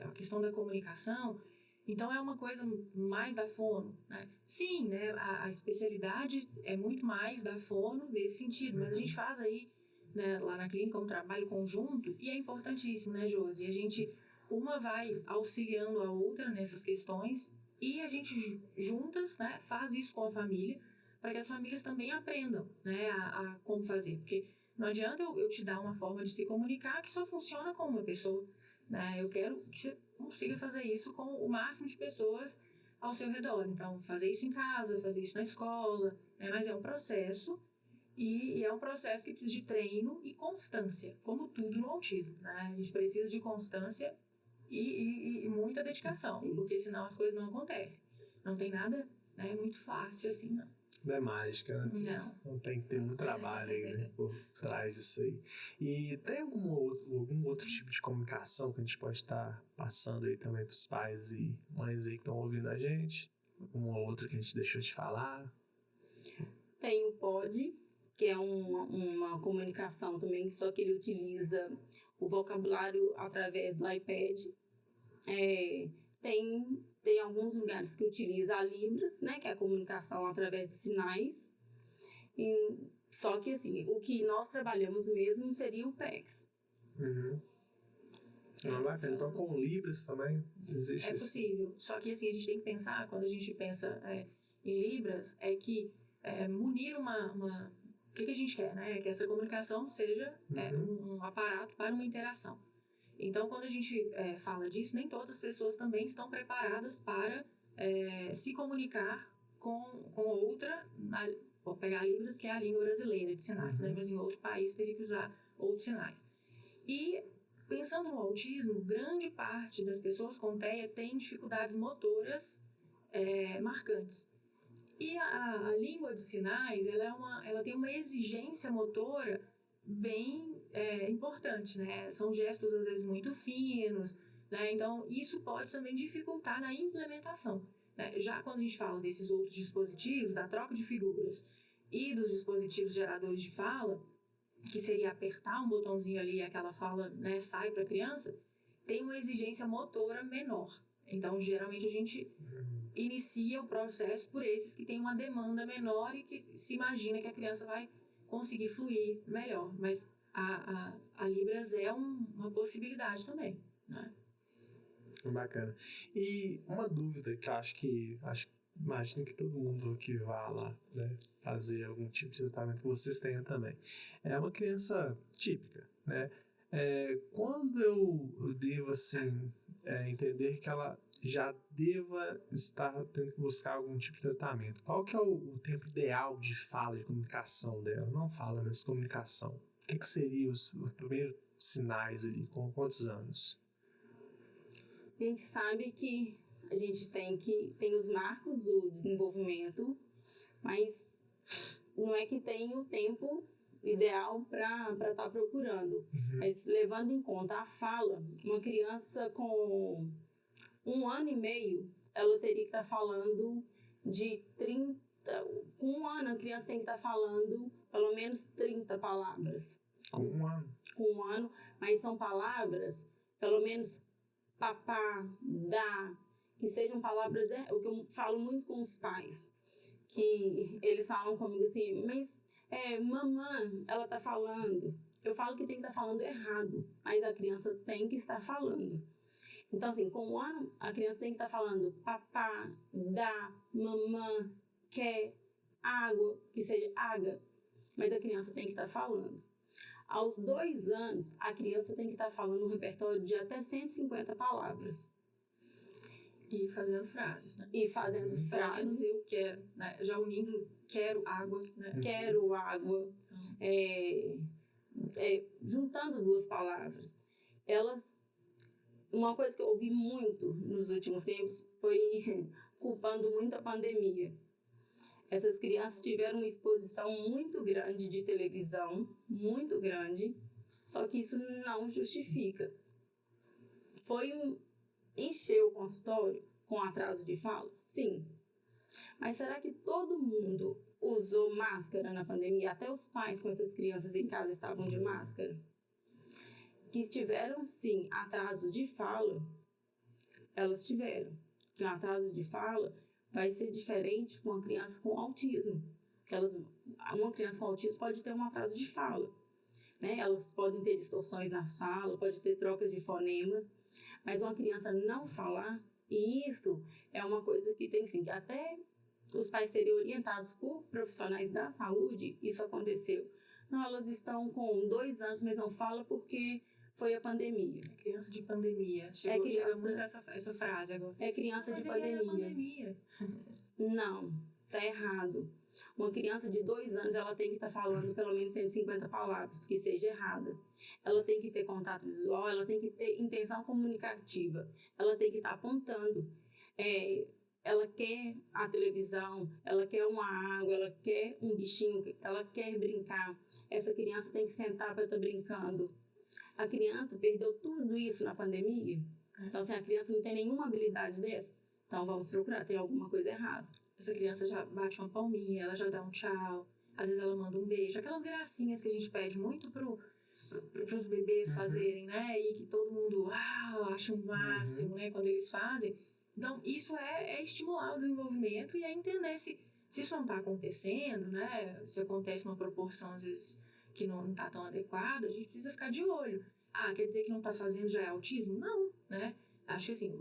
C: A questão da comunicação, então é uma coisa mais da fono, né? Sim, né? A especialidade é muito mais da fono nesse sentido, mas a gente faz aí, né, lá na clínica um trabalho conjunto e é importantíssimo, né, Josi? Uma vai auxiliando a outra nessas questões e a gente juntas, né, faz isso com a família para que as famílias também aprendam, né, a como fazer, porque não adianta eu te dar uma forma de se comunicar que só funciona com uma pessoa, né? Eu quero que você consiga fazer isso com o máximo de pessoas ao seu redor. Então, fazer isso em casa, fazer isso na escola, né? Mas é um processo e é um processo que precisa de treino e constância, como tudo no autismo, né? A gente precisa de constância e muita dedicação, porque senão as coisas não acontecem. Não tem nada, né, muito fácil assim, não.
A: Não é mágica, né? Não tem que ter muito trabalho aí, né, por trás disso aí. E tem algum outro tipo de comunicação que a gente pode estar passando aí também para os pais e mães aí que estão ouvindo a gente? Alguma outra que a gente deixou de falar?
D: Tem o POD, que é uma comunicação também, só que ele utiliza o vocabulário através do iPad. tem alguns lugares que utilizam a Libras, né, que é a comunicação através dos sinais. Só que, assim, o que nós trabalhamos mesmo seria o PEX.
A: Bacana. Então, com Libras também existe
C: É possível. Só que, assim, a gente tem que pensar, quando a gente pensa em Libras, é que munir o que a gente quer, né? Que essa comunicação seja um aparato para uma interação. Então, quando a gente fala disso, nem todas as pessoas também estão preparadas para se comunicar com outra, vou pegar Libras, que é a língua brasileira de sinais, né? Mas em outro país teria que usar outros sinais. E, pensando no autismo, grande parte das pessoas com TEA tem dificuldades motoras marcantes. E a língua de sinais, ela tem uma exigência motora bem importante, né? São gestos, às vezes, muito finos, né? Então, isso pode também dificultar na implementação, né? Já quando a gente fala desses outros dispositivos, da troca de figuras e dos dispositivos geradores de fala, que seria apertar um botãozinho ali e aquela fala, né, sai para a criança, tem uma exigência motora menor. Então, geralmente, a gente inicia o processo por esses que têm uma demanda menor e que se imagina que a criança vai conseguir fluir melhor. Mas a Libras é uma possibilidade também, né?
A: Bacana. E uma dúvida que eu imagino que todo mundo que vá lá, né, fazer algum tipo de tratamento que vocês tenham também. É uma criança típica, né? Quando eu devo, assim, entender que ela já deva estar tendo que buscar algum tipo de tratamento? Qual que é o tempo ideal de fala, de comunicação dela? Não fala, mas comunicação. O que seriam os primeiros sinais ali? Com quantos anos?
D: A gente sabe que a gente tem os marcos do desenvolvimento, mas não é que tem o tempo ideal para estar procurando. Mas levando em conta a fala, uma criança com 1 ano e meio, ela teria que estar falando de 30... Com 1 ano, a criança tem que estar falando pelo menos 30 palavras.
A: Com 1 ano?
D: Com 1 ano, mas são palavras, pelo menos papá, dá, que sejam palavras, o que eu falo muito com os pais, que eles falam comigo assim, mas mamãe, ela tá falando. Eu falo que tem que estar falando errado, mas a criança tem que estar falando. Então, assim, com 1 ano, a criança tem que estar falando papá, dá, mamã, quer, água, que seja água, mas a criança tem que estar falando. Aos 2 anos, a criança tem que estar falando um repertório de até 150 palavras.
C: E fazendo frases, né?
D: E fazendo frases.
C: Eu quero, né? Já unindo quero água, né?
D: Quero água. Juntando 2 palavras. Uma coisa que eu ouvi muito nos últimos tempos foi culpando muito a pandemia. Essas crianças tiveram uma exposição muito grande de televisão, muito grande, só que isso não justifica. Encher o consultório com atraso de fala? Sim. Mas será que todo mundo usou máscara na pandemia? Até os pais com essas crianças em casa estavam de máscara? Que tiveram, sim, atraso de fala, elas tiveram. Que um atraso de fala vai ser diferente com uma criança com autismo. Uma criança com autismo pode ter um atraso de fala, né? Elas podem ter distorções nas falas, pode ter trocas de fonemas, mas uma criança não falar, e isso é uma coisa que tem que até os pais serem orientados por profissionais da saúde, isso aconteceu. Não, elas estão com 2 anos, mas não falam porque foi a pandemia.
C: Criança de pandemia. Chega muito essa frase agora.
D: É criança de pandemia. Não, tá errado. Uma criança de 2 anos, ela tem que estar falando pelo menos 150 palavras, que seja errada. Ela tem que ter contato visual, ela tem que ter intenção comunicativa. Ela tem que estar apontando. Ela quer a televisão, ela quer uma água, ela quer um bichinho, ela quer brincar. Essa criança tem que sentar para estar brincando. A criança perdeu tudo isso na pandemia. Então, assim, a criança não tem nenhuma habilidade dessa. Então, vamos procurar, tem alguma coisa errada.
C: Essa criança já bate uma palminha, ela já dá um tchau, às vezes ela manda um beijo. Aquelas gracinhas que a gente pede muito pros bebês fazerem, né? E que todo mundo acha o máximo, né? Quando eles fazem. Então, isso é estimular o desenvolvimento e é entender se isso não está acontecendo, né? Se acontece numa proporção, às vezes, que não está tão adequada, a gente precisa ficar de olho. Ah, quer dizer que não está fazendo já é autismo? Não, né? Acho que assim,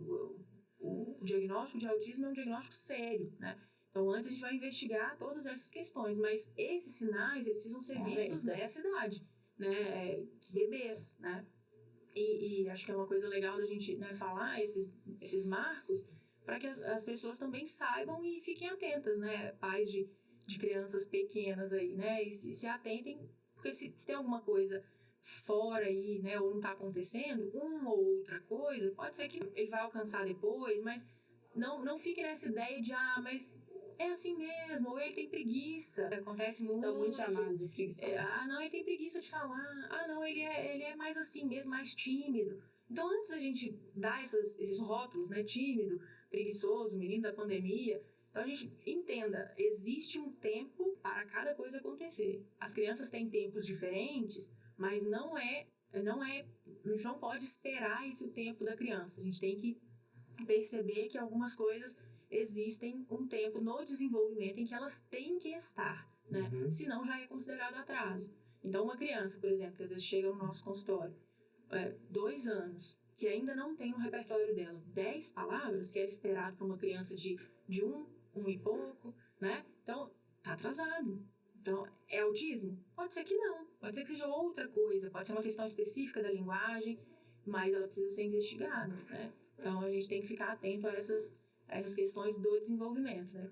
C: o diagnóstico de autismo é um diagnóstico sério, né? Então, antes a gente vai investigar todas essas questões, mas esses sinais, eles precisam ser vistos nessa idade, né? Bebês, né? E acho que é uma coisa legal da gente, né, falar esses marcos para que as pessoas também saibam e fiquem atentas, né? Pais de crianças pequenas aí, né? E se atentem, porque se tem alguma coisa fora aí, né, ou não está acontecendo, uma ou outra coisa, pode ser que ele vai alcançar depois, mas não fique nessa ideia de, mas é assim mesmo, ou ele tem preguiça. Acontece muito.
D: São muito chamados de preguiçosos.
C: Não, ele tem preguiça de falar. Não, ele é mais assim mesmo, mais tímido. Então, antes da gente dar esses rótulos, né, tímido, preguiçoso, menino da pandemia, então a gente entenda, existe um tempo para cada coisa acontecer. As crianças têm tempos diferentes, mas a gente não pode esperar esse tempo da criança. A gente tem que perceber que algumas coisas existem um tempo no desenvolvimento em que elas têm que estar, né? Senão já é considerado atraso. Então, uma criança, por exemplo, que às vezes chega no nosso consultório, 2 anos, que ainda não tem no repertório dela 10 palavras, que é esperado para uma criança de 1 e pouco, né? Então, tá atrasado. Então, é autismo? Pode ser que não. Pode ser que seja outra coisa. Pode ser uma questão específica da linguagem, mas ela precisa ser investigada, né? Então, a gente tem que ficar atento a essas questões do desenvolvimento, né?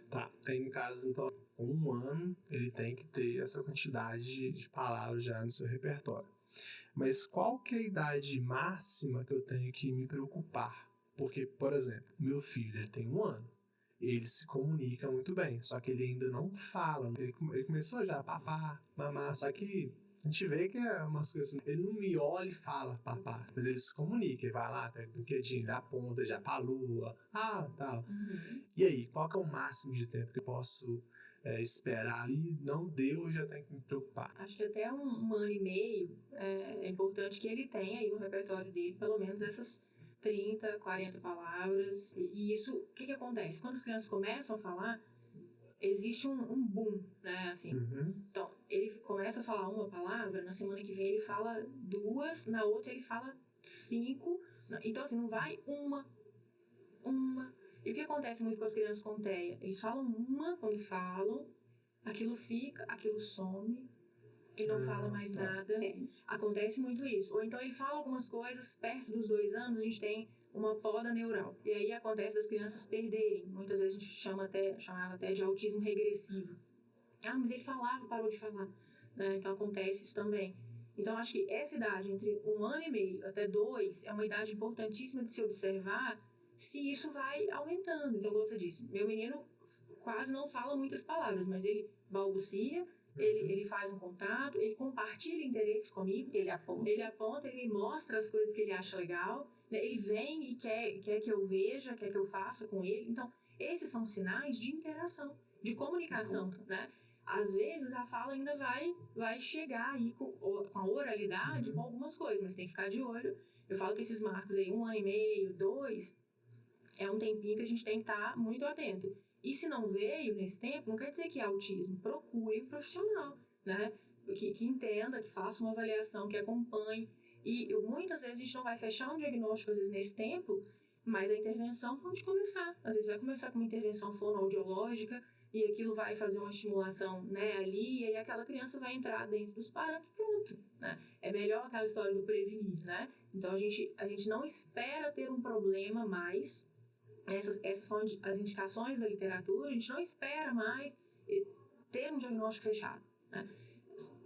A: Tá, aí no caso, então, com 1 ano, ele tem que ter essa quantidade de palavras já no seu repertório. Mas qual que é a idade máxima que eu tenho que me preocupar? Porque, por exemplo, meu filho, ele tem 1 ano. Ele se comunica muito bem, só que ele ainda não fala. Ele começou já a papar, mamar, só que a gente vê que é umas coisas. Ele não me olha e fala papá, mas ele se comunica. Ele vai lá, pega o brinquedinho, dá a ponta, já pra lua, tal. E aí, qual que é o máximo de tempo que eu posso esperar ali? Não deu, eu já tenho que me preocupar.
C: Acho que até 1 ano e meio é importante que ele tenha aí no repertório dele pelo menos essas 30, 40 palavras. E isso, o que acontece? Quando as crianças começam a falar, existe um boom, né? Assim. Então, ele começa a falar uma palavra, na semana que vem ele fala 2, na outra ele fala 5. Então, assim, não vai uma. E o que acontece muito com as crianças com TEA? Eles falam uma quando falam, aquilo fica, aquilo some, ele não fala mais nada. Acontece muito isso. Ou então ele fala algumas coisas, perto dos 2 anos a gente tem uma poda neural. E aí acontece das crianças perderem. Muitas vezes a gente chamava até de autismo regressivo. Mas ele falava, parou de falar. Né? Então acontece isso também. Então acho que essa idade, entre 1 ano e meio até 2, é uma idade importantíssima de se observar se isso vai aumentando. Então, como você disse, meu menino quase não fala muitas palavras, mas ele balbucia, ele faz um contato, ele compartilha interesses comigo, ele aponta, ele me mostra as coisas que ele acha legal, né? Ele vem e quer que eu veja, quer que eu faça com ele. Então, esses são sinais de interação, de comunicação, né? Às vezes a fala ainda vai chegar aí com a oralidade, com algumas coisas, mas tem que ficar de olho. Eu falo que esses marcos aí, 1 ano e meio, 2, é um tempinho que a gente tem que estar muito atento. E se não veio nesse tempo, não quer dizer que é autismo. Procure um profissional, né? Que entenda, que faça uma avaliação, que acompanhe. E muitas vezes a gente não vai fechar um diagnóstico, às vezes, nesse tempo, mas a intervenção pode começar. Às vezes vai começar com uma intervenção fonoaudiológica e aquilo vai fazer uma estimulação, né, ali, e aí aquela criança vai entrar dentro dos parâmetros, pronto, né? É melhor aquela história do prevenir, né? Então a gente não espera ter um problema mais. Essas são as indicações da literatura. A gente não espera mais ter um diagnóstico fechado, né?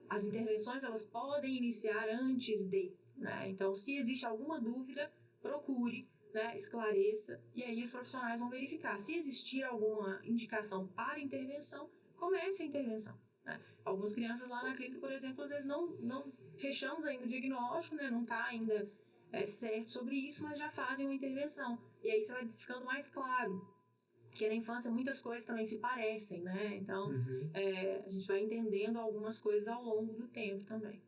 C: As intervenções elas podem iniciar antes de, né? Então, se existe alguma dúvida, procure, né? Esclareça, e aí os profissionais vão verificar. Se existir alguma indicação para intervenção, comece a intervenção, né? Algumas crianças lá na clínica, por exemplo, às vezes não fechamos ainda o diagnóstico, né? Não está ainda certo sobre isso, mas já fazem uma intervenção. E aí você vai ficando mais claro. Porque na infância muitas coisas também se parecem, né? Então, a gente vai entendendo algumas coisas ao longo do tempo também.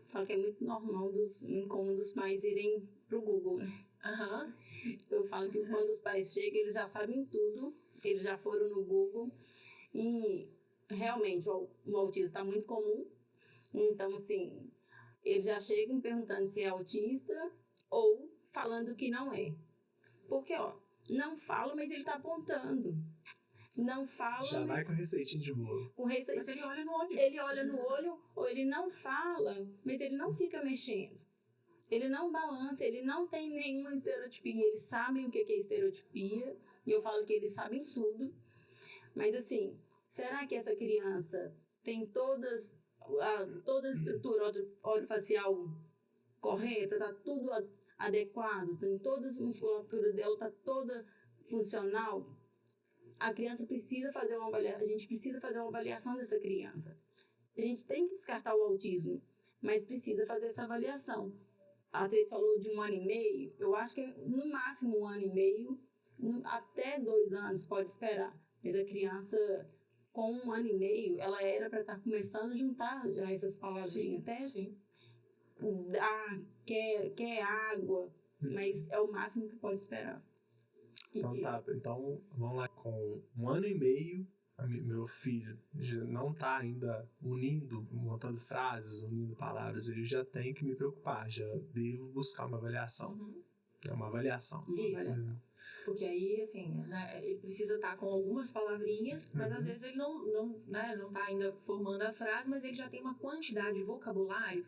D: Falo que é muito normal, muito comum dos pais irem pro Google, né?
C: Aham.
D: Eu falo que quando os pais chegam, eles já sabem tudo, eles já foram no Google e realmente o autismo está muito comum. Então, assim, eles já chegam perguntando se é autista ou falando que não é. Porque, ó, não fala, mas ele está apontando. Não fala,
A: Já vai
D: mas
A: com receitinho de bolo.
D: com receita.
C: Mas ele olha no olho.
D: Ele olha no olho, ou ele não fala, mas ele não fica mexendo. Ele não balança, ele não tem nenhuma estereotipia. Eles sabem o que é estereotipia, e eu falo que eles sabem tudo. Mas assim, será que essa criança tem toda a estrutura orofacial correta? Está tudo adequado? Tem toda a musculatura dela, está toda funcional? A criança precisa fazer uma avaliação, a gente precisa fazer uma avaliação dessa criança. A gente tem que descartar o autismo, mas precisa fazer essa avaliação. A Atriz falou de 1 ano e meio, eu acho que no máximo 1 ano e meio, até 2 anos pode esperar. Mas a criança, com 1 ano e meio, ela era para estar começando a juntar já essas palavrinhas, até
C: Sim.
D: quer água, mas é o máximo que pode esperar.
A: Então tá, então vamos lá. Com 1 ano e meio, meu filho já não tá ainda montando frases, unindo palavras, eu já tenho que me preocupar, já devo buscar uma avaliação.
C: Uhum.
A: É uma avaliação.
C: Isso. Porque aí, assim, né, ele precisa estar com algumas palavrinhas, mas às vezes ele não tá ainda formando as frases, mas ele já tem uma quantidade de vocabulário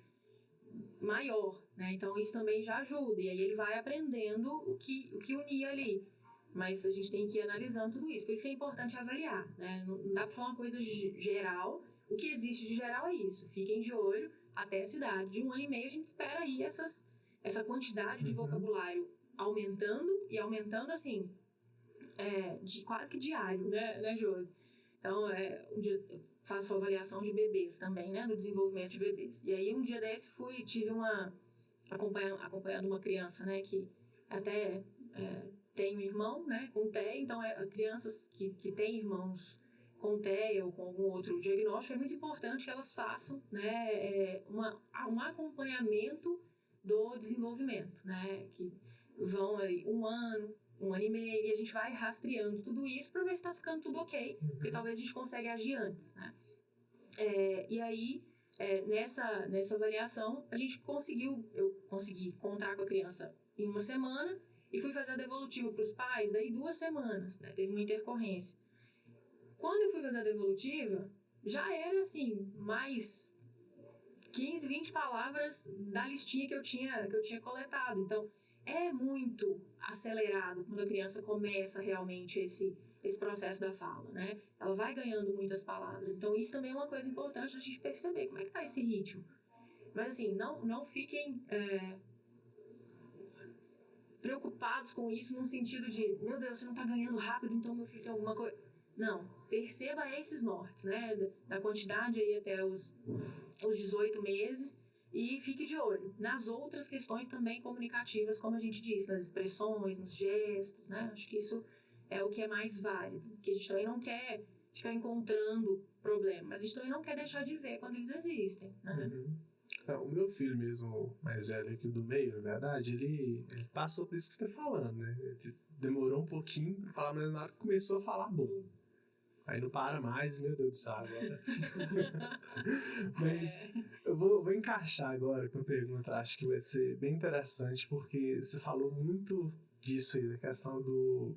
C: maior, né? Então isso também já ajuda. E aí ele vai aprendendo o que unir ali. Mas a gente tem que ir analisando tudo isso. Por isso que é importante avaliar, né? Não dá para falar uma coisa geral. O que existe de geral é isso. Fiquem de olho até essa idade. De 1 ano e meio a gente espera aí essa quantidade de vocabulário aumentando assim, de quase que diário, né, Josi? Então, um dia eu faço avaliação de bebês também, né, do desenvolvimento de bebês. E aí, um dia desse, tive acompanhando uma criança, né, que até tem um irmão, né, com TEA, então, crianças que têm irmãos com TEA ou com algum outro diagnóstico, é muito importante que elas façam, né, um acompanhamento do desenvolvimento, né, que vão ali 1 ano, 1 ano e meio, e a gente vai rastreando tudo isso para ver se está ficando tudo ok, porque talvez a gente consiga agir antes, né? E aí, nessa avaliação, eu consegui encontrar com a criança em 1 semana e fui fazer a devolutiva para os pais, daí 2 semanas, né? Teve uma intercorrência. Quando eu fui fazer a devolutiva, já era assim, mais 15, 20 palavras da listinha que eu tinha coletado. Então, é muito acelerado quando a criança começa realmente esse processo da fala, né? Ela vai ganhando muitas palavras. Então, isso também é uma coisa importante a gente perceber como é que está esse ritmo. Mas, assim, não fiquem preocupados com isso no sentido de, meu Deus, você não está ganhando rápido, então meu filho tem alguma coisa. Não, perceba esses nortes, né? Da quantidade aí até os 18 meses. E fique de olho nas outras questões também comunicativas, como a gente disse, nas expressões, nos gestos, né? Acho que isso é o que é mais válido, porque a gente também não quer ficar encontrando problemas, mas a gente também não quer deixar de ver quando eles existem, né?
A: O meu filho mesmo, mais velho aqui do meio, na verdade, ele passou por isso que você está falando, né? Ele demorou um pouquinho para falar, mas na hora que começou a falar, bom. Aí não para mais, meu Deus do céu, agora. Mas eu vou encaixar agora com uma pergunta, acho que vai ser bem interessante, porque você falou muito disso aí, da questão do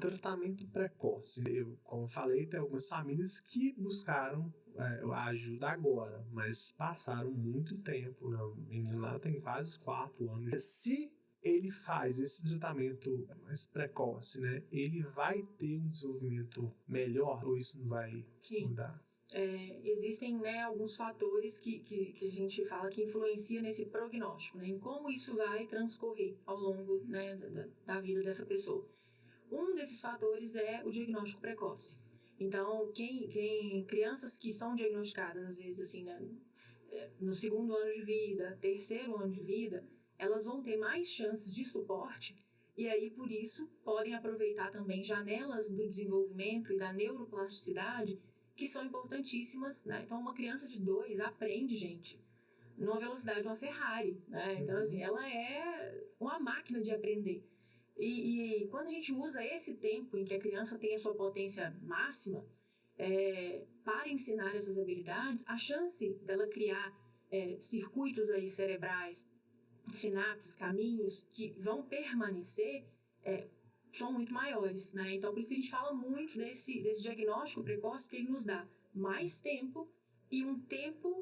A: tratamento precoce. Eu, como falei, tem algumas famílias que buscaram a ajuda agora, mas passaram muito tempo, né? O menino lá tem quase 4 anos. Se ele faz esse tratamento mais precoce, né? Ele vai ter um desenvolvimento melhor ou isso não vai mudar?
C: Existem, né, alguns fatores que a gente fala que influenciam nesse prognóstico, né? Em como isso vai transcorrer ao longo, né, da vida dessa pessoa. Um desses fatores é o diagnóstico precoce. Então, crianças que são diagnosticadas, às vezes, assim, né, no 2º ano de vida, 3º ano de vida, elas vão ter mais chances de suporte e aí, por isso, podem aproveitar também janelas do desenvolvimento e da neuroplasticidade que são importantíssimas, né? Então, uma criança de 2 aprende, gente, numa velocidade de uma Ferrari, né? Então, assim, ela é uma máquina de aprender. E quando a gente usa esse tempo em que a criança tem a sua potência máxima para ensinar essas habilidades, a chance dela criar circuitos aí cerebrais, sinapses, caminhos que vão permanecer são muito maiores, né? Então, por isso que a gente fala muito desse diagnóstico precoce, porque ele nos dá mais tempo e um tempo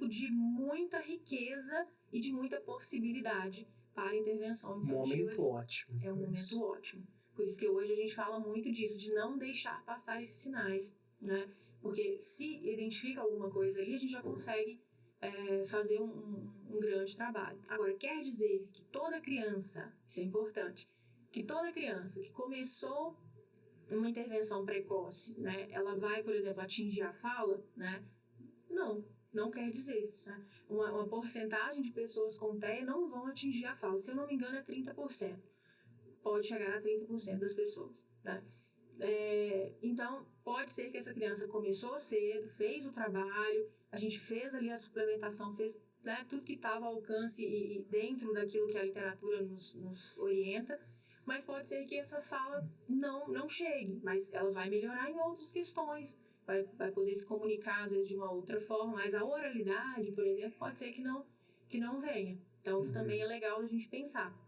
C: de muita riqueza e de muita possibilidade para intervenção infantil.
A: Momento ótimo.
C: É um momento ótimo. Por isso que hoje a gente fala muito disso, de não deixar passar esses sinais, né? Porque se identifica alguma coisa ali, a gente já consegue fazer um grande trabalho. Agora, quer dizer que toda criança, isso é importante, que toda criança que começou uma intervenção precoce, né, ela vai, por exemplo, atingir a fala, né? Não quer dizer. Né? Uma porcentagem de pessoas com TEA não vão atingir a fala. Se eu não me engano, é 30%. Pode chegar a 30% das pessoas. Né? Então, pode ser que essa criança começou cedo, fez o trabalho, a gente fez ali a suplementação, fez tudo que estava ao alcance e dentro daquilo que a literatura nos orienta, mas pode ser que essa fala não chegue, mas ela vai melhorar em outras questões, vai poder se comunicar às vezes de uma outra forma, mas a oralidade, por exemplo, pode ser que não venha. Então, isso também é legal a gente pensar.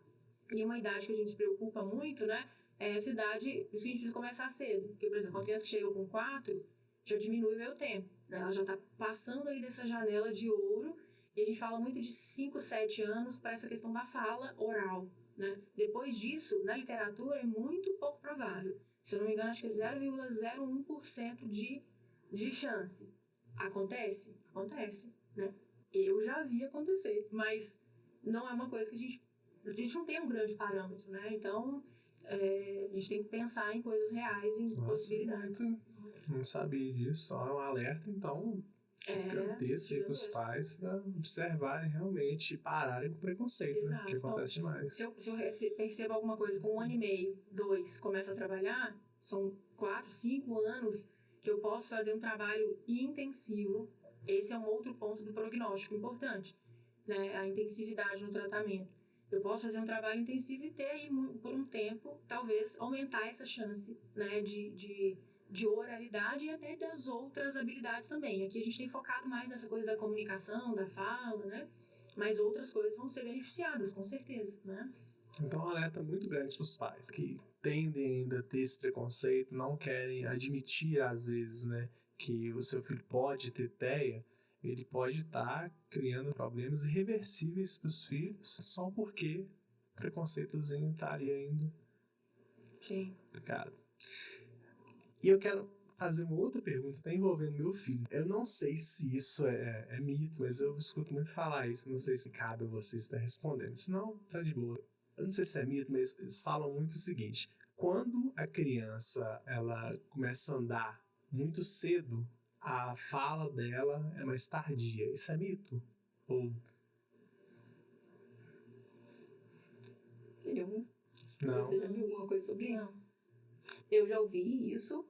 C: E uma idade que a gente se preocupa muito, né, é essa idade, por isso que a gente precisa começar cedo. Porque, por exemplo, uma criança que chega com 4, já diminui o meu tempo. Né? Ela já está passando aí dessa janela de ouro, e a gente fala muito de 5, 7 anos para essa questão da fala oral. Né? Depois disso, na literatura, é muito pouco provável. Se eu não me engano, acho que é 0,01% de chance. Acontece? Acontece. Né? Eu já vi acontecer, mas não é uma coisa que a gente não tem um grande parâmetro. Né? Então, a gente tem que pensar em coisas reais, em possibilidades.
A: Não sabia disso, só um alerta, então, gigantesco aí para os pais para observarem realmente e pararem com o preconceito, né? Que acontece demais.
C: Se eu percebo alguma coisa com 1 ano e meio, 2, começo a trabalhar, são 4, 5 anos que eu posso fazer um trabalho intensivo. Esse é um outro ponto do prognóstico importante, né? A intensividade no tratamento. Eu posso fazer um trabalho intensivo e ter aí, por um tempo, talvez aumentar essa chance, né, de oralidade e até das outras habilidades também. Aqui a gente tem focado mais nessa coisa da comunicação, da fala, né? Mas outras coisas vão ser beneficiadas, com certeza, né?
A: Então, um alerta muito grande para os pais que tendem ainda a ter esse preconceito, não querem admitir, às vezes, né, que o seu filho pode ter TEA. Ele pode estar criando problemas irreversíveis para os filhos só porque o preconceitozinho está ali ainda.
C: Sim.
A: Complicado. E eu quero fazer uma outra pergunta, até envolvendo meu filho. Eu não sei se isso é mito, mas eu escuto muito falar isso. Não sei se cabe a você estar respondendo. Se não, tá de boa. Eu não sei se é mito, mas eles falam muito o seguinte. Quando a criança ela começa a andar muito cedo, a fala dela é mais tardia. Isso é mito? Ou... Não.
D: Você já viu alguma coisa sobre isso?
C: Não.
D: Eu já ouvi isso,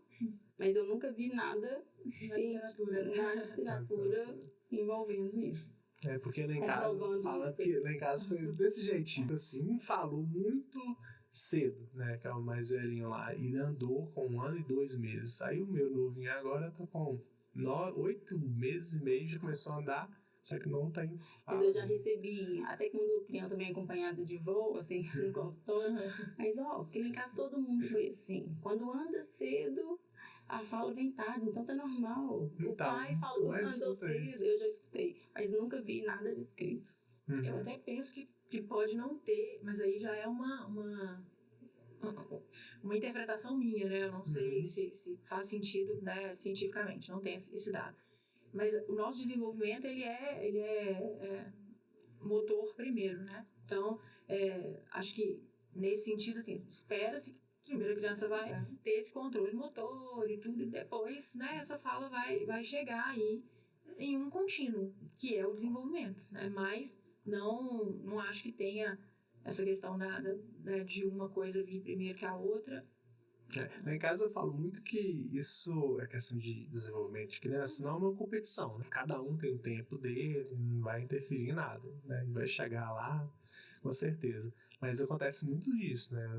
D: mas eu nunca vi nada na literatura envolvendo isso.
A: Porque lá em casa fala que lá em casa foi desse jeitinho. Assim, um falou muito cedo, né? Que é o mais velhinho lá, e andou com 1 ano e 2 meses. Aí o meu novinho agora tá com 8 meses e meio, já começou a andar, só que não tem fala.
D: Mas eu já recebi, até quando criança bem acompanhada de voo, assim, no consultório. Mas, porque lá em casa todo mundo foi assim. Quando anda cedo, a fala vem tarde, então tá normal.
A: Então,
D: o pai falou, andou cedo, eu já escutei. Mas nunca vi nada descrito.
C: Eu até penso que pode não ter, mas aí já é uma interpretação minha, né? Eu não sei se faz sentido, né, cientificamente, não tem esse dado. Mas o nosso desenvolvimento, ele é motor primeiro, né? Então, acho que nesse sentido, assim, espera-se que primeiro a criança vai ter esse controle motor e tudo, e depois, né, essa fala vai chegar aí em um contínuo, que é o desenvolvimento, né? Mas não acho que tenha essa questão de uma coisa vir primeiro que a outra.
A: Lá em casa eu falo muito que isso é questão de desenvolvimento de criança, não é uma competição, né? Cada um tem o tempo dele, não vai interferir em nada, né? E vai chegar lá, com certeza. Mas acontece muito disso, né?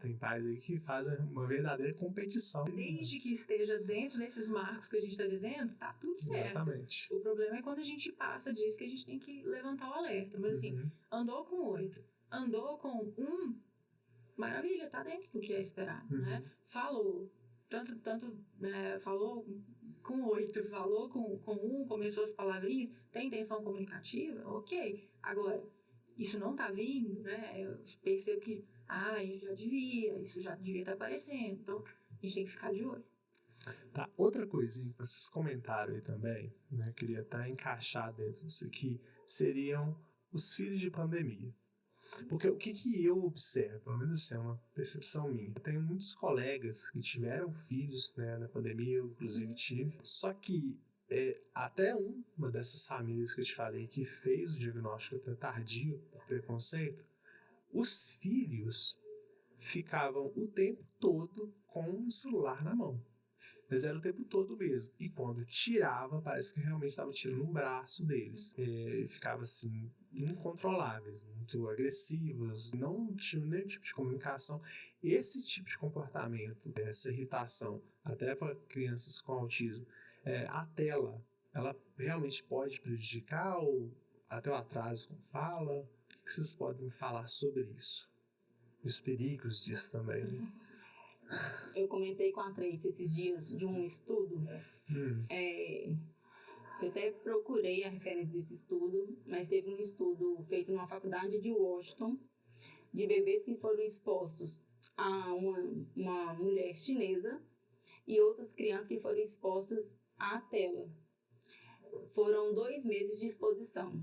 A: Tem pais aí que fazem uma verdadeira competição.
C: Desde que esteja dentro desses marcos que a gente está dizendo, tá tudo certo.
A: Exatamente.
C: O problema é quando a gente passa disso que a gente tem que levantar o alerta. Mas assim, andou com 8, andou com 1, maravilha, tá dentro do que é esperado, né? Falou, falou com 8, falou com 1, começou as palavrinhas, tem intenção comunicativa, ok. Agora, isso não tá vindo, né? Eu percebo que, isso já devia estar aparecendo. Então, a gente tem que ficar de olho.
A: Tá, outra coisinha que vocês comentaram aí também, né? Eu queria estar encaixado dentro disso aqui, seriam os filhos de pandemia. Porque o que eu observo, pelo menos assim, é uma percepção minha. Eu tenho muitos colegas que tiveram filhos, né, na pandemia, eu inclusive tive. Só que até uma dessas famílias que eu te falei que fez o diagnóstico até tardio por preconceito, os filhos ficavam o tempo todo com o celular na mão. Mas era o tempo todo mesmo. E quando tirava, parece que realmente estava tirando um braço deles. E ficava assim, incontroláveis, muito agressivos, não tinham nenhum tipo de comunicação. Esse tipo de comportamento, essa irritação, até para crianças com autismo, a tela, ela realmente pode prejudicar ou até o atraso com fala? O que vocês podem falar sobre isso? Os perigos disso também, né?
D: Eu comentei com a Tracy esses dias de um estudo. Eu até procurei a referência desse estudo, mas teve um estudo feito numa faculdade de Washington de bebês que foram expostos a uma mulher chinesa e outras crianças que foram expostas à tela. Foram 2 meses de exposição.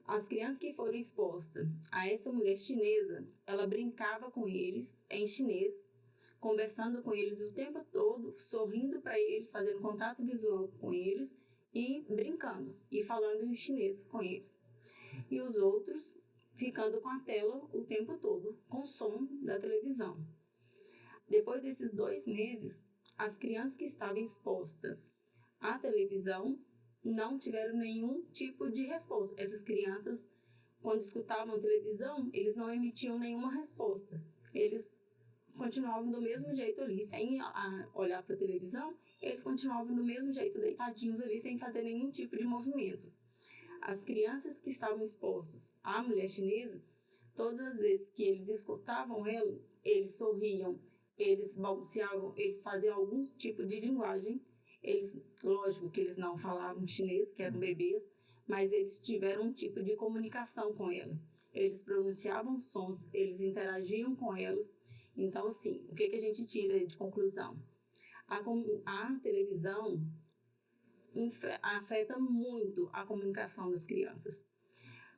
D: As crianças que foram expostas a essa mulher chinesa, ela brincava com eles em chinês, conversando com eles o tempo todo, sorrindo para eles, fazendo contato visual com eles e brincando e falando em chinês com eles. E os outros ficando com a tela o tempo todo, com o som da televisão. Depois desses 2 meses, as crianças que estavam expostas à televisão não tiveram nenhum tipo de resposta. Essas crianças, quando escutavam a televisão, eles não emitiam nenhuma resposta. Eles continuavam do mesmo jeito ali, sem olhar para a televisão, eles continuavam do mesmo jeito, deitadinhos ali, sem fazer nenhum tipo de movimento. As crianças que estavam expostas à mulher chinesa, todas as vezes que eles escutavam ela, eles sorriam, eles balbuciavam, eles faziam algum tipo de linguagem. Eles, lógico que eles não falavam chinês, que eram bebês, mas eles tiveram um tipo de comunicação com ela. Eles pronunciavam sons, eles interagiam com elas. Então, assim, o que a gente tira de conclusão? A televisão afeta muito a comunicação das crianças.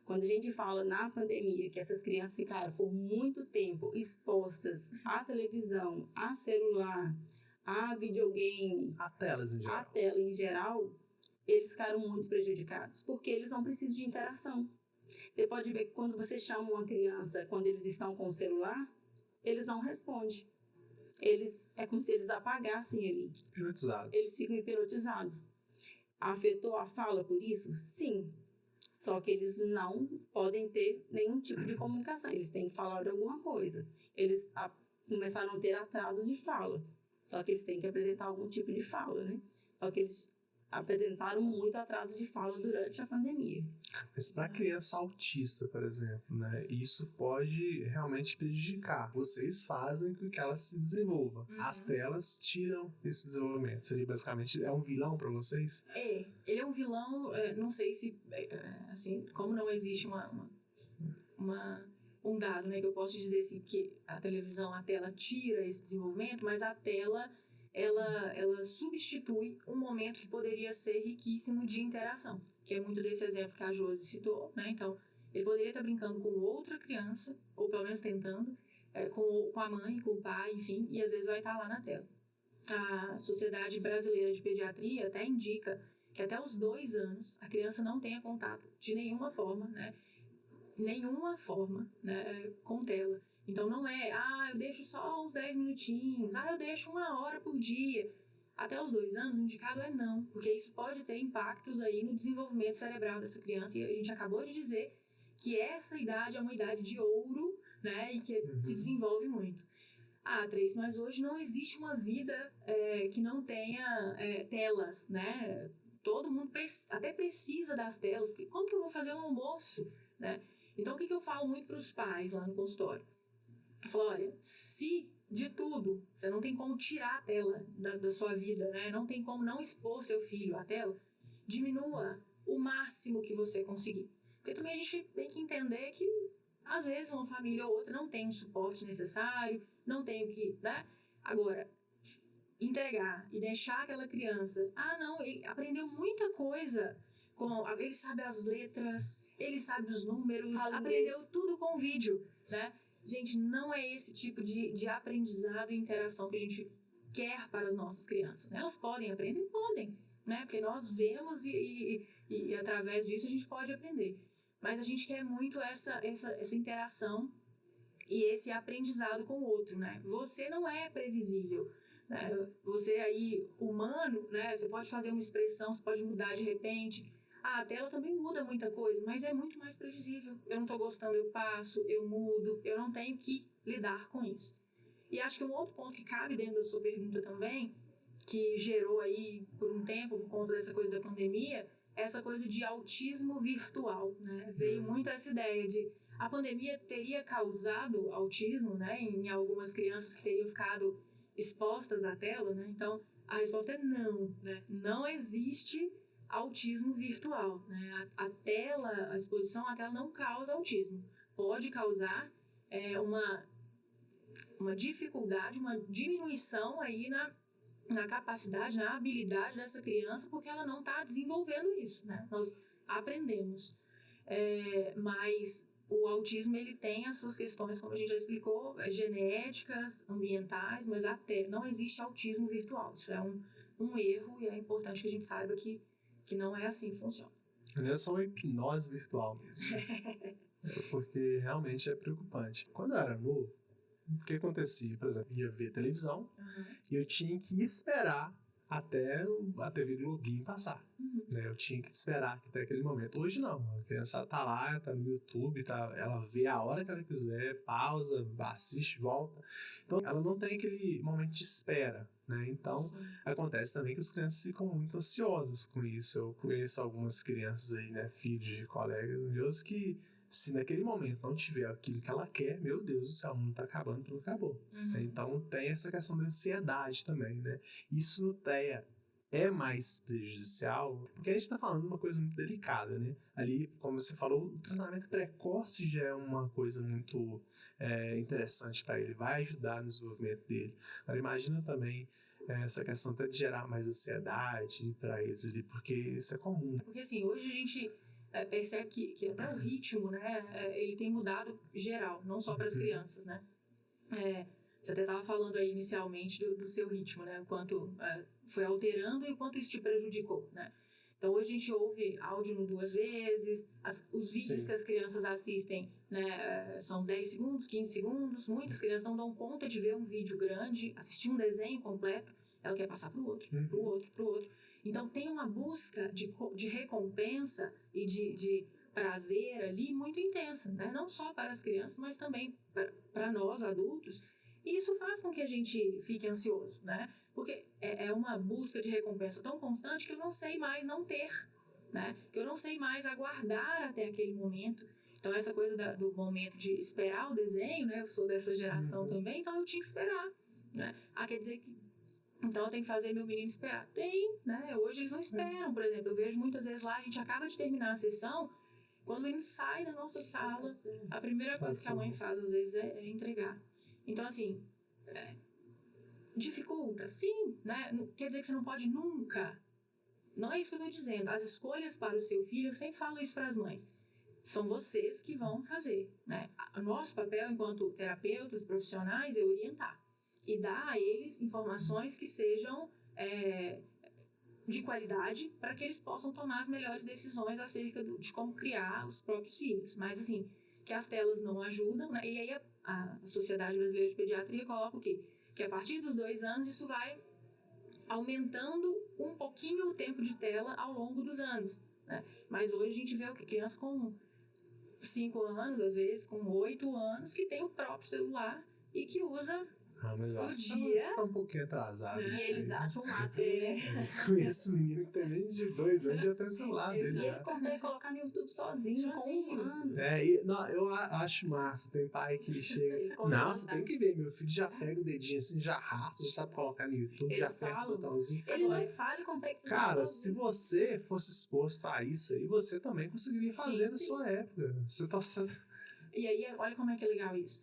D: Quando a gente fala na pandemia que essas crianças ficaram por muito tempo expostas à televisão, a celular, a videogame,
A: a telas em geral.
D: A tela em geral, eles ficaram muito prejudicados, porque eles não precisam de interação. Você pode ver que quando você chama uma criança, quando eles estão com o celular, eles não respondem. É como se eles apagassem ali.
A: Hipnotizados.
D: Eles ficam hipnotizados. Afetou a fala por isso? Sim. Só que eles não podem ter nenhum tipo de comunicação. Eles têm que falar de alguma coisa. Eles começaram a ter atraso de fala. Só que eles têm que apresentar algum tipo de fala, né? Só que eles apresentaram muito atraso de fala durante a pandemia.
A: Mas para criança autista, por exemplo, né, isso pode realmente prejudicar. Vocês fazem com que ela se desenvolva. As telas tiram esse desenvolvimento. Seria basicamente, é um vilão para vocês?
C: Ele é um vilão, não sei se, assim, como não existe um dado, né, que eu posso dizer assim, que a televisão, a tela tira esse desenvolvimento, mas a tela ela substitui um momento que poderia ser riquíssimo de interação, que é muito desse exemplo que a Josi citou, né? Então, ele poderia estar brincando com outra criança, ou pelo menos tentando, com a mãe, com o pai, enfim, e às vezes vai estar lá na tela. A Sociedade Brasileira de Pediatria até indica que até os 2 anos a criança não tenha contato de nenhuma forma, né? Com tela. Então não é, eu deixo só uns 10 minutinhos, eu deixo 1 hora por dia. Até os 2 anos, o indicado é não, porque isso pode ter impactos aí no desenvolvimento cerebral dessa criança, e a gente acabou de dizer que essa idade é uma idade de ouro, né, e que se desenvolve muito. Tracy, mas hoje não existe uma vida que não tenha telas, né? Todo mundo até precisa das telas, porque como que eu vou fazer um almoço, né? Então, o que eu falo muito para os pais lá no consultório? Eu falo, olha, se de tudo você não tem como tirar a tela da sua vida, né? Não tem como não expor seu filho à tela, diminua o máximo que você conseguir. Porque também a gente tem que entender que, às vezes, uma família ou outra não tem o suporte necessário, não tem o que, né? Agora, entregar e deixar aquela criança, não, ele aprendeu muita coisa, ele sabe as letras, ele sabe os números, aprendeu tudo com o vídeo, né? Gente, não é esse tipo de aprendizado e interação que a gente quer para as nossas crianças, né? Elas podem aprender? Podem, né? Porque nós vemos e através disso a gente pode aprender. Mas a gente quer muito essa interação e esse aprendizado com o outro, né? Você não é previsível, né? Você aí, humano, né? Você pode fazer uma expressão, você pode mudar de repente. A tela também muda muita coisa, mas é muito mais previsível. Eu não estou gostando, eu passo, eu mudo, eu não tenho que lidar com isso. E acho que um outro ponto que cabe dentro da sua pergunta também, que gerou aí por um tempo, por conta dessa coisa da pandemia, essa coisa de autismo virtual, né? Veio muito essa ideia de a pandemia teria causado autismo, né? Em algumas crianças que teriam ficado expostas à tela, né? Então, a resposta é não, né? Não existe autismo virtual, né? A exposição à tela não causa autismo. Pode causar uma dificuldade, uma diminuição aí na capacidade, na habilidade dessa criança, porque ela não está desenvolvendo isso, né? Nós aprendemos. Mas o autismo, ele tem as suas questões, como a gente já explicou, genéticas, ambientais, mas até não existe autismo virtual. Isso é um erro e é importante que a gente saiba que não é assim que funciona.
A: Não é só uma hipnose virtual mesmo, né? Porque realmente é preocupante. Quando eu era novo, o que acontecia? Por exemplo, ia ver televisão e eu tinha que esperar até a TV Globinho passar. Né? Eu tinha que esperar até aquele momento. Hoje não. A criança tá lá, tá no YouTube, ela vê a hora que ela quiser, pausa, assiste, volta. Então, ela não tem aquele momento de espera. Né? Então, acontece também que as crianças ficam muito ansiosas com isso. Eu conheço algumas crianças aí, né, filhos de colegas meus, que se naquele momento não tiver aquilo que ela quer, meu Deus do céu, o mundo tá acabando, tudo acabou. Então, tem essa questão da ansiedade também, né? Isso no TEA é mais prejudicial, porque a gente está falando de uma coisa muito delicada, né? Ali, como você falou, o tratamento precoce já é uma coisa muito interessante para ele, vai ajudar no desenvolvimento dele. Agora, imagina também essa questão até de gerar mais ansiedade para eles ali, porque isso é comum.
C: Porque assim, hoje a gente percebe que até o ritmo, né, ele tem mudado geral, não só para as crianças, né? Você até estava falando aí inicialmente do seu ritmo, né? O quanto foi alterando e o quanto isso te prejudicou, né? Então, hoje a gente ouve áudio no 2 vezes, os vídeos que as crianças assistem, né, são 10 segundos, 15 segundos. Muitas crianças não dão conta de ver um vídeo grande, assistir um desenho completo, ela quer passar para o outro, para o outro, para o outro. Então, tem uma busca de recompensa e de prazer ali muito intensa, né? Não só para as crianças, mas também para nós, adultos. E isso faz com que a gente fique ansioso, né? Porque é uma busca de recompensa tão constante que eu não sei mais não ter, né? Que eu não sei mais aguardar até aquele momento. Então, essa coisa do momento de esperar o desenho, né? Eu sou dessa geração também, então eu tinha que esperar, né? Quer dizer que então eu tenho que fazer meu menino esperar. Tem, né? Hoje eles não esperam, por exemplo. Eu vejo muitas vezes lá, a gente acaba de terminar a sessão, quando o menino sai da nossa sala, a primeira coisa que a mãe faz, às vezes, é entregar. Então, assim, dificulta, sim, né? Não quer dizer que você não pode nunca. Não é isso que eu estou dizendo. As escolhas para o seu filho, eu sempre falo isso para as mães. São vocês que vão fazer, né? O nosso papel, enquanto terapeutas profissionais, é orientar. E dar a eles informações que sejam de qualidade para que eles possam tomar as melhores decisões acerca de como criar os próprios filhos. Mas, assim, que as telas não ajudam, né? E aí a Sociedade Brasileira de Pediatria coloca o quê? Que a partir dos 2 anos isso vai aumentando um pouquinho o tempo de tela ao longo dos anos, né? Mas hoje a gente vê o que? Criança com 5 anos, às vezes com 8 anos, que tem o próprio celular e que usa
A: Mas eu
C: o
A: acho que
C: dia.
A: você tá um pouquinho atrasado.
C: E
D: E
A: isso
D: eles
A: aí.
D: acham o máximo, né?
A: Eu conheço um menino que tem menos de 2 anos e já tem o celular
D: E
A: dele.
D: ele
A: Já.
D: consegue colocar no YouTube sozinho, com
C: Sozinho.
D: 1 ano.
A: Não, eu acho massa. Tem pai que chega.
D: Ele
A: Não,
D: controla.
A: você tem que ver. Meu filho já pega o dedinho assim, já arrasta, já sabe colocar no YouTube,
D: Eles
A: já aperta o
D: falam.
A: botãozinho.
D: Ele não fala e consegue fazer
A: Cara, se
D: sozinho.
A: você fosse exposto a isso aí, você também conseguiria fazer
C: Sim,
A: na
C: sim.
A: sua época. Você tá sendo.
C: E aí, olha como é que é legal isso.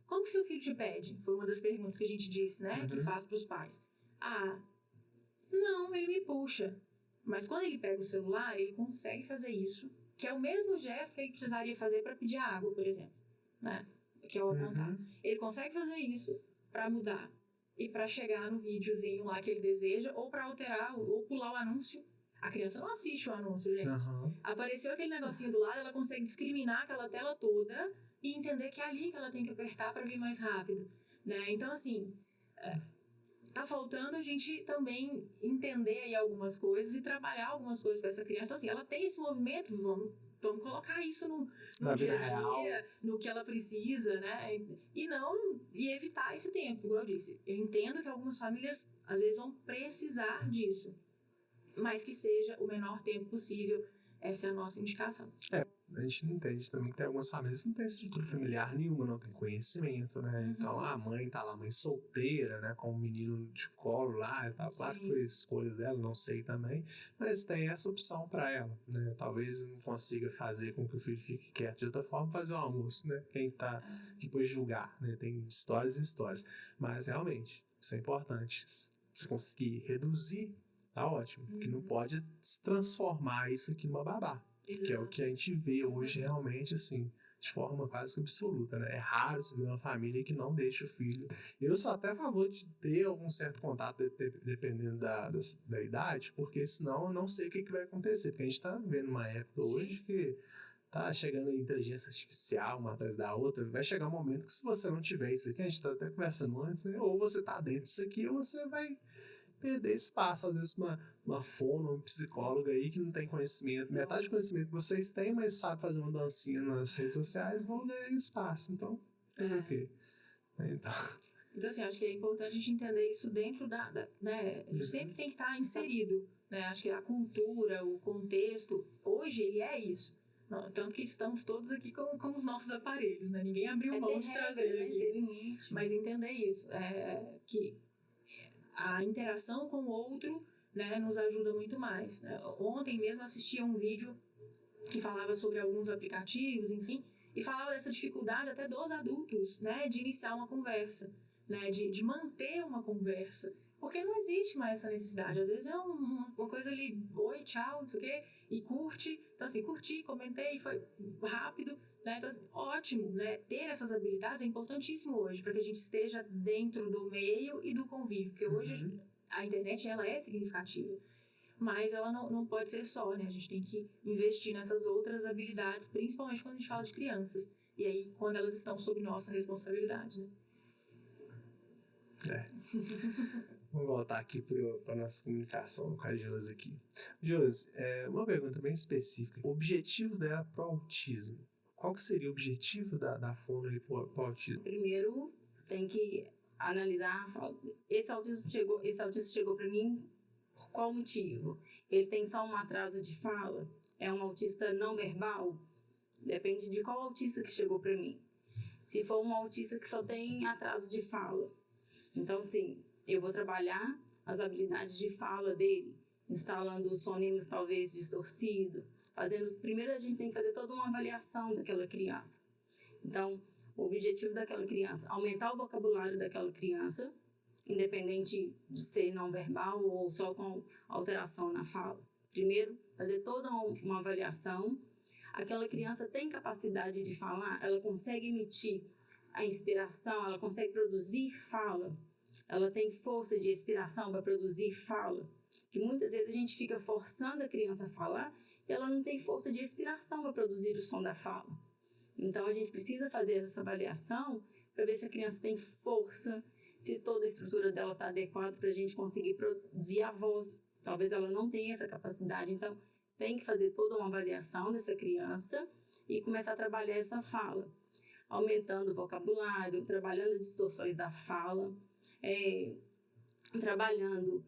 C: Como que seu filho te pede? Foi uma das perguntas que a gente disse, né? Que
A: Uhum.
C: faz para os pais. Não, ele me puxa. Mas quando ele pega o celular, ele consegue fazer isso, que é o mesmo gesto que ele precisaria fazer para pedir água, por exemplo, né? Que é o apontar.
A: Uhum.
C: Ele consegue fazer isso para mudar e para chegar no videozinho lá que ele deseja, ou para alterar, ou pular o anúncio. A criança não assiste o anúncio, gente.
A: Aham.
C: Apareceu aquele negocinho do lado, ela consegue discriminar aquela tela toda e entender que é ali que ela tem que apertar para vir mais rápido, né? Então, assim, tá faltando a gente também entender aí algumas coisas e trabalhar algumas coisas com essa criança. Então, assim, ela tem esse movimento, vamos colocar isso no
A: Na
C: dia
A: vida
C: a
A: real.
C: dia, no que ela precisa, né? E evitar esse tempo, igual eu disse. Eu entendo que algumas famílias, às vezes, vão precisar disso, mas que seja o menor tempo possível. Essa é a nossa indicação.
A: A gente não entende também que tem algumas famílias que não tem estrutura familiar nenhuma, não tem conhecimento, né?
C: Uhum.
A: Então a mãe tá lá, mãe solteira, né? Com o menino de colo lá, tá? Claro que
C: Sim.
A: foi escolha dela, não sei também, mas tem essa opção para ela, né? Talvez não consiga fazer com que o filho fique quieto de outra forma, fazer o almoço, né? Quem tá que pode julgar, né? Tem histórias e histórias, mas realmente isso é importante. Se conseguir reduzir, tá ótimo, porque não pode se transformar isso aqui numa babá. Que é o que a gente vê hoje realmente, assim, de forma quase que absoluta, né? É raro você ver uma família que não deixa o filho. Eu sou até a favor de ter algum certo contato, dependendo da idade, porque senão eu não sei o que vai acontecer. Porque a gente tá vivendo uma época hoje que tá chegando a inteligência artificial uma atrás da outra. Vai chegar um momento que se você não tiver isso aqui, a gente tá até conversando antes, né? Ou você tá dentro disso aqui, ou você vai perder espaço, às vezes uma fono, um psicólogo aí que não tem conhecimento, metade do conhecimento que vocês têm, mas sabe fazer uma dancinha nas redes sociais, vão ganhar espaço, então fazer o quê? Então,
C: assim, acho que é importante a gente entender isso dentro né? A gente sempre tem que estar inserido, né? Acho que a cultura, o contexto, hoje ele é isso. Tanto que estamos todos aqui com os nossos aparelhos, né? Ninguém abriu mão de trazer
D: né?
C: aqui.
D: Ter limite.
C: Mas entender isso, que a interação com o outro, né, nos ajuda muito mais, né? Ontem mesmo assisti a um vídeo que falava sobre alguns aplicativos, enfim, e falava dessa dificuldade até dos adultos, né, de iniciar uma conversa, né, de manter uma conversa, porque não existe mais essa necessidade. Às vezes é uma coisa ali, oi, tchau, não sei o quê, e curte. Então, assim, curti, comentei, foi rápido, né? Então, assim, ótimo, né? Ter essas habilidades é importantíssimo hoje, para que a gente esteja dentro do meio e do convívio, porque hoje a internet, ela é significativa, mas ela não pode ser só, né? A gente tem que investir nessas outras habilidades, principalmente quando a gente fala de crianças, e aí quando elas estão sob nossa responsabilidade, né?
A: Vamos voltar aqui para nossa comunicação com a Josi aqui. Josi, uma pergunta bem específica. O objetivo dela para o autismo. Qual que seria o objetivo da fono para o autismo?
D: Primeiro, tem que analisar, esse autista chegou para mim por qual motivo? Ele tem só um atraso de fala? É um autista não verbal? Depende de qual autista que chegou para mim. Se for um autista que só tem atraso de fala, então, sim, eu vou trabalhar as habilidades de fala dele, instalando os fonemas talvez distorcidos, primeiro a gente tem que fazer toda uma avaliação daquela criança. Então, o objetivo daquela criança, aumentar o vocabulário daquela criança, independente de ser não verbal ou só com alteração na fala. Primeiro, fazer toda uma avaliação. Aquela criança tem capacidade de falar, ela consegue emitir a inspiração, ela consegue produzir fala, ela tem força de expiração para produzir fala, que muitas vezes a gente fica forçando a criança a falar e ela não tem força de expiração para produzir o som da fala. Então, a gente precisa fazer essa avaliação para ver se a criança tem força, se toda a estrutura dela está adequada para a gente conseguir produzir a voz. Talvez ela não tenha essa capacidade, então tem que fazer toda uma avaliação dessa criança e começar a trabalhar essa fala, aumentando o vocabulário, trabalhando as distorções da fala, trabalhando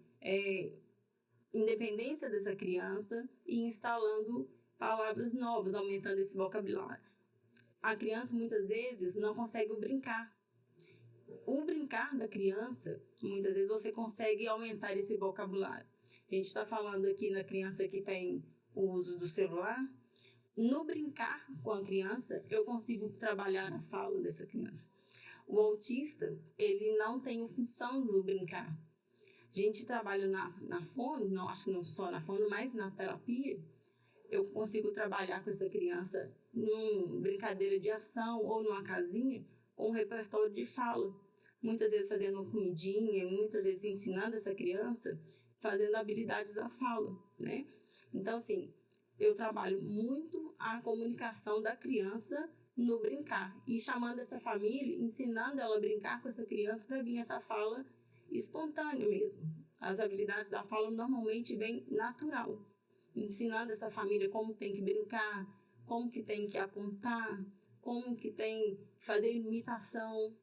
D: independência dessa criança e instalando palavras novas, aumentando esse vocabulário. A criança muitas vezes não consegue brincar. O brincar da criança, muitas vezes você consegue aumentar esse vocabulário. A gente está falando aqui na criança que tem o uso do celular. No brincar com a criança, eu consigo trabalhar a fala dessa criança. O autista, ele não tem a função do brincar. A gente trabalha na fono, não acho que não só na fono, mas na terapia, eu consigo trabalhar com essa criança numa brincadeira de ação ou numa casinha com um repertório de fala. Muitas vezes fazendo uma comidinha, muitas vezes ensinando essa criança, fazendo habilidades da fala, né? Então, assim, eu trabalho muito a comunicação da criança no brincar e chamando essa família, ensinando ela a brincar com essa criança para vir essa fala espontânea mesmo. As habilidades da fala normalmente vêm natural, ensinando essa família como tem que brincar, como que tem que apontar, como que tem que fazer imitação.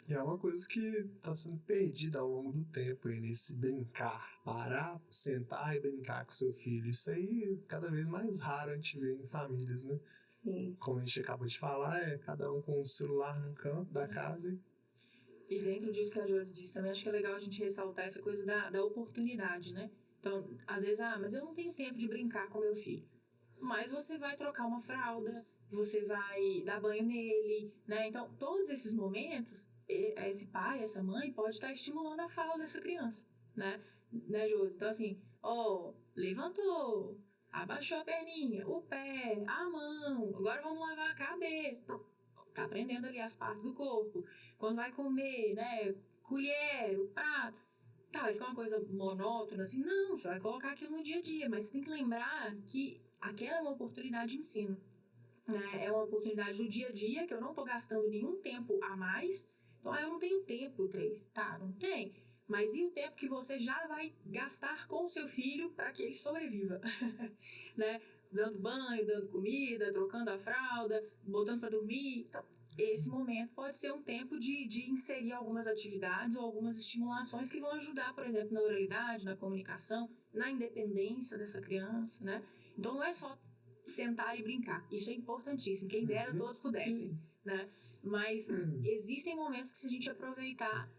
A: E é uma coisa que está sendo perdida ao longo do tempo aí, nesse brincar. Parar, sentar e brincar com seu filho. Isso aí cada vez mais raro a gente vê em famílias, né?
D: Sim.
A: Como a gente acabou de falar, cada um com um celular no canto da casa.
C: E dentro disso que a Josi disse também, acho que é legal a gente ressaltar essa coisa da oportunidade, né? Então, às vezes, mas eu não tenho tempo de brincar com meu filho. Mas você vai trocar uma fralda, você vai dar banho nele, né? Então, todos esses momentos, esse pai, essa mãe pode estar estimulando a fala dessa criança, né? Né, Josi? Então, assim, levantou, abaixou a perninha, o pé, a mão, agora vamos lavar a cabeça. Tá aprendendo ali as partes do corpo. Quando vai comer, né? Colher, o prato. Tá, vai ficar uma coisa monótona, assim? Não, você vai colocar aquilo no dia a dia, mas você tem que lembrar que aquela é uma oportunidade de ensino, né? É uma oportunidade do dia a dia, que eu não tô gastando nenhum tempo a mais. Então, eu não tenho tempo, 3. Tá, não tem. Mas e o tempo que você já vai gastar com o seu filho para que ele sobreviva, né? Dando banho, dando comida, trocando a fralda, botando para dormir. Então, esse momento pode ser um tempo de inserir algumas atividades ou algumas estimulações que vão ajudar, por exemplo, na oralidade, na comunicação, na independência dessa criança, né? Então, não é só sentar e brincar. Isso é importantíssimo. Quem dera todos pudessem, né? Mas existem momentos que, se a gente aproveitar,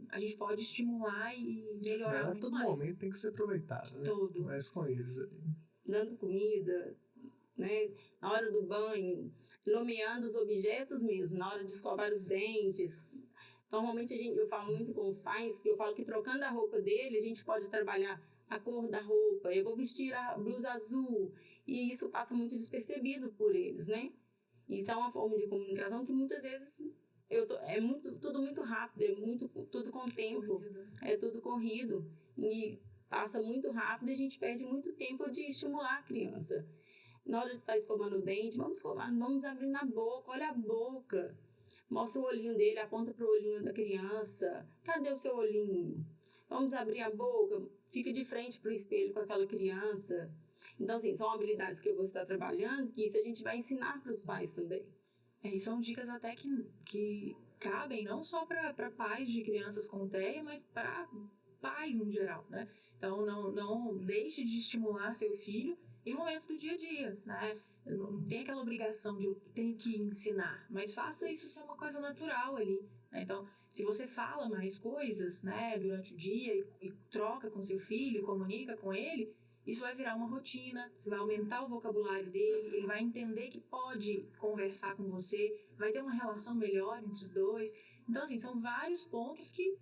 C: a gente pode estimular e melhorar muito
A: todo
C: mais.
A: Momento tem que ser aproveitado, né?
C: Todo.
A: Mas com eles ali.
D: Dando comida, né? Na hora do banho, nomeando os objetos mesmo, na hora de escovar os dentes. Normalmente eu falo muito com os pais, eu falo que trocando a roupa dele, a gente pode trabalhar a cor da roupa. Eu vou vestir a blusa azul, e isso passa muito despercebido por eles, né? Isso é uma forma de comunicação que muitas vezes tudo muito rápido, tudo com tempo, é tudo corrido e passa muito rápido e a gente perde muito tempo de estimular a criança. Na hora de estar escovando o dente, vamos abrir na boca, olha a boca, mostra o olhinho dele, aponta para o olhinho da criança, cadê o seu olhinho? Vamos abrir a boca, fica de frente para o espelho com aquela criança. Então, assim, são habilidades que eu vou estar trabalhando, que isso a gente vai ensinar para os pais também.
C: E são dicas até que cabem não só para pais de crianças com TEA, mas para pais no geral, né? Então, não deixe de estimular seu filho em momentos do dia a dia, né? Não tem aquela obrigação de eu tenho que ensinar, mas faça isso ser uma coisa natural ali, né? Então, se você fala mais coisas, né, durante o dia e troca com seu filho, comunica com ele, isso vai virar uma rotina, você vai aumentar o vocabulário dele, ele vai entender que pode conversar com você, vai ter uma relação melhor entre os dois. Então, assim, são vários pontos que,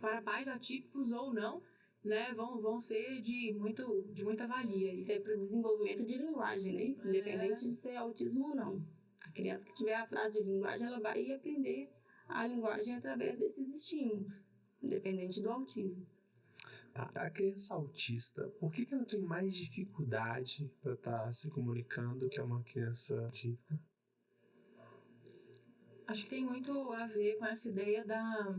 C: para pais atípicos ou não, né, vão ser de muita valia.
D: Isso é para o desenvolvimento de linguagem, né? Independente de ser autismo ou não. A criança que tiver atraso de linguagem, ela vai aprender a linguagem através desses estímulos, independente do autismo.
A: A criança autista, por que ela tem mais dificuldade para estar se comunicando que uma criança atípica?
C: Acho que tem muito a ver com essa ideia da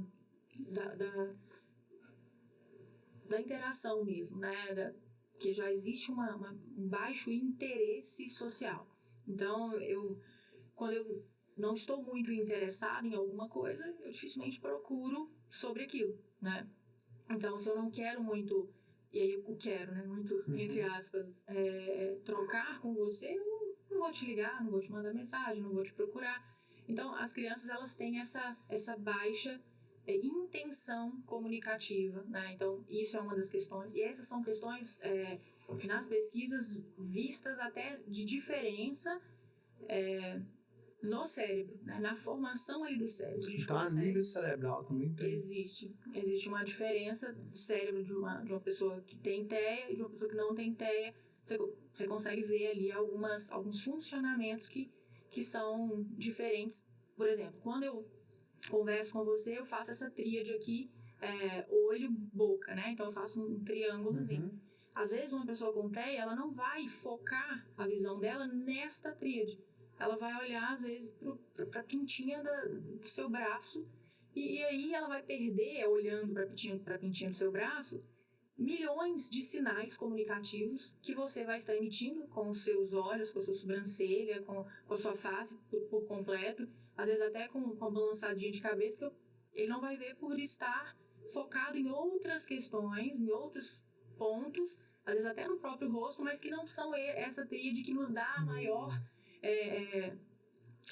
C: interação mesmo, né? Que já existe um baixo interesse social. Então, quando eu não estou muito interessada em alguma coisa, eu dificilmente procuro sobre aquilo, né? Então, se eu não quero muito, e aí eu quero, né? Muito, entre aspas, trocar com você, eu não vou te ligar, não vou te mandar mensagem, não vou te procurar. Então, as crianças, elas têm essa baixa intenção comunicativa, né? Então, isso é uma das questões. E essas são questões, nas pesquisas, vistas até de diferença no cérebro, né? Na formação ali do cérebro.
A: Então, a nível cerebral também tem.
C: Existe uma diferença do cérebro de uma pessoa que tem TEA e de uma pessoa que não tem TEA. Você consegue ver ali alguns funcionamentos que são diferentes. Por exemplo, quando eu converso com você, eu faço essa tríade aqui, olho-boca, né? Então, eu faço um triângulozinho. Às vezes, uma pessoa com TEA, ela não vai focar a visão dela nesta tríade. Ela vai olhar, às vezes, para a pintinha do seu braço, e aí ela vai perder, olhando para a pintinha do seu braço, milhões de sinais comunicativos que você vai estar emitindo com os seus olhos, com a sua sobrancelha, com a sua face por completo, às vezes até com uma balançadinha de cabeça, que ele não vai ver por estar focado em outras questões, em outros pontos, às vezes até no próprio rosto, mas que não são essa tríade que nos dá a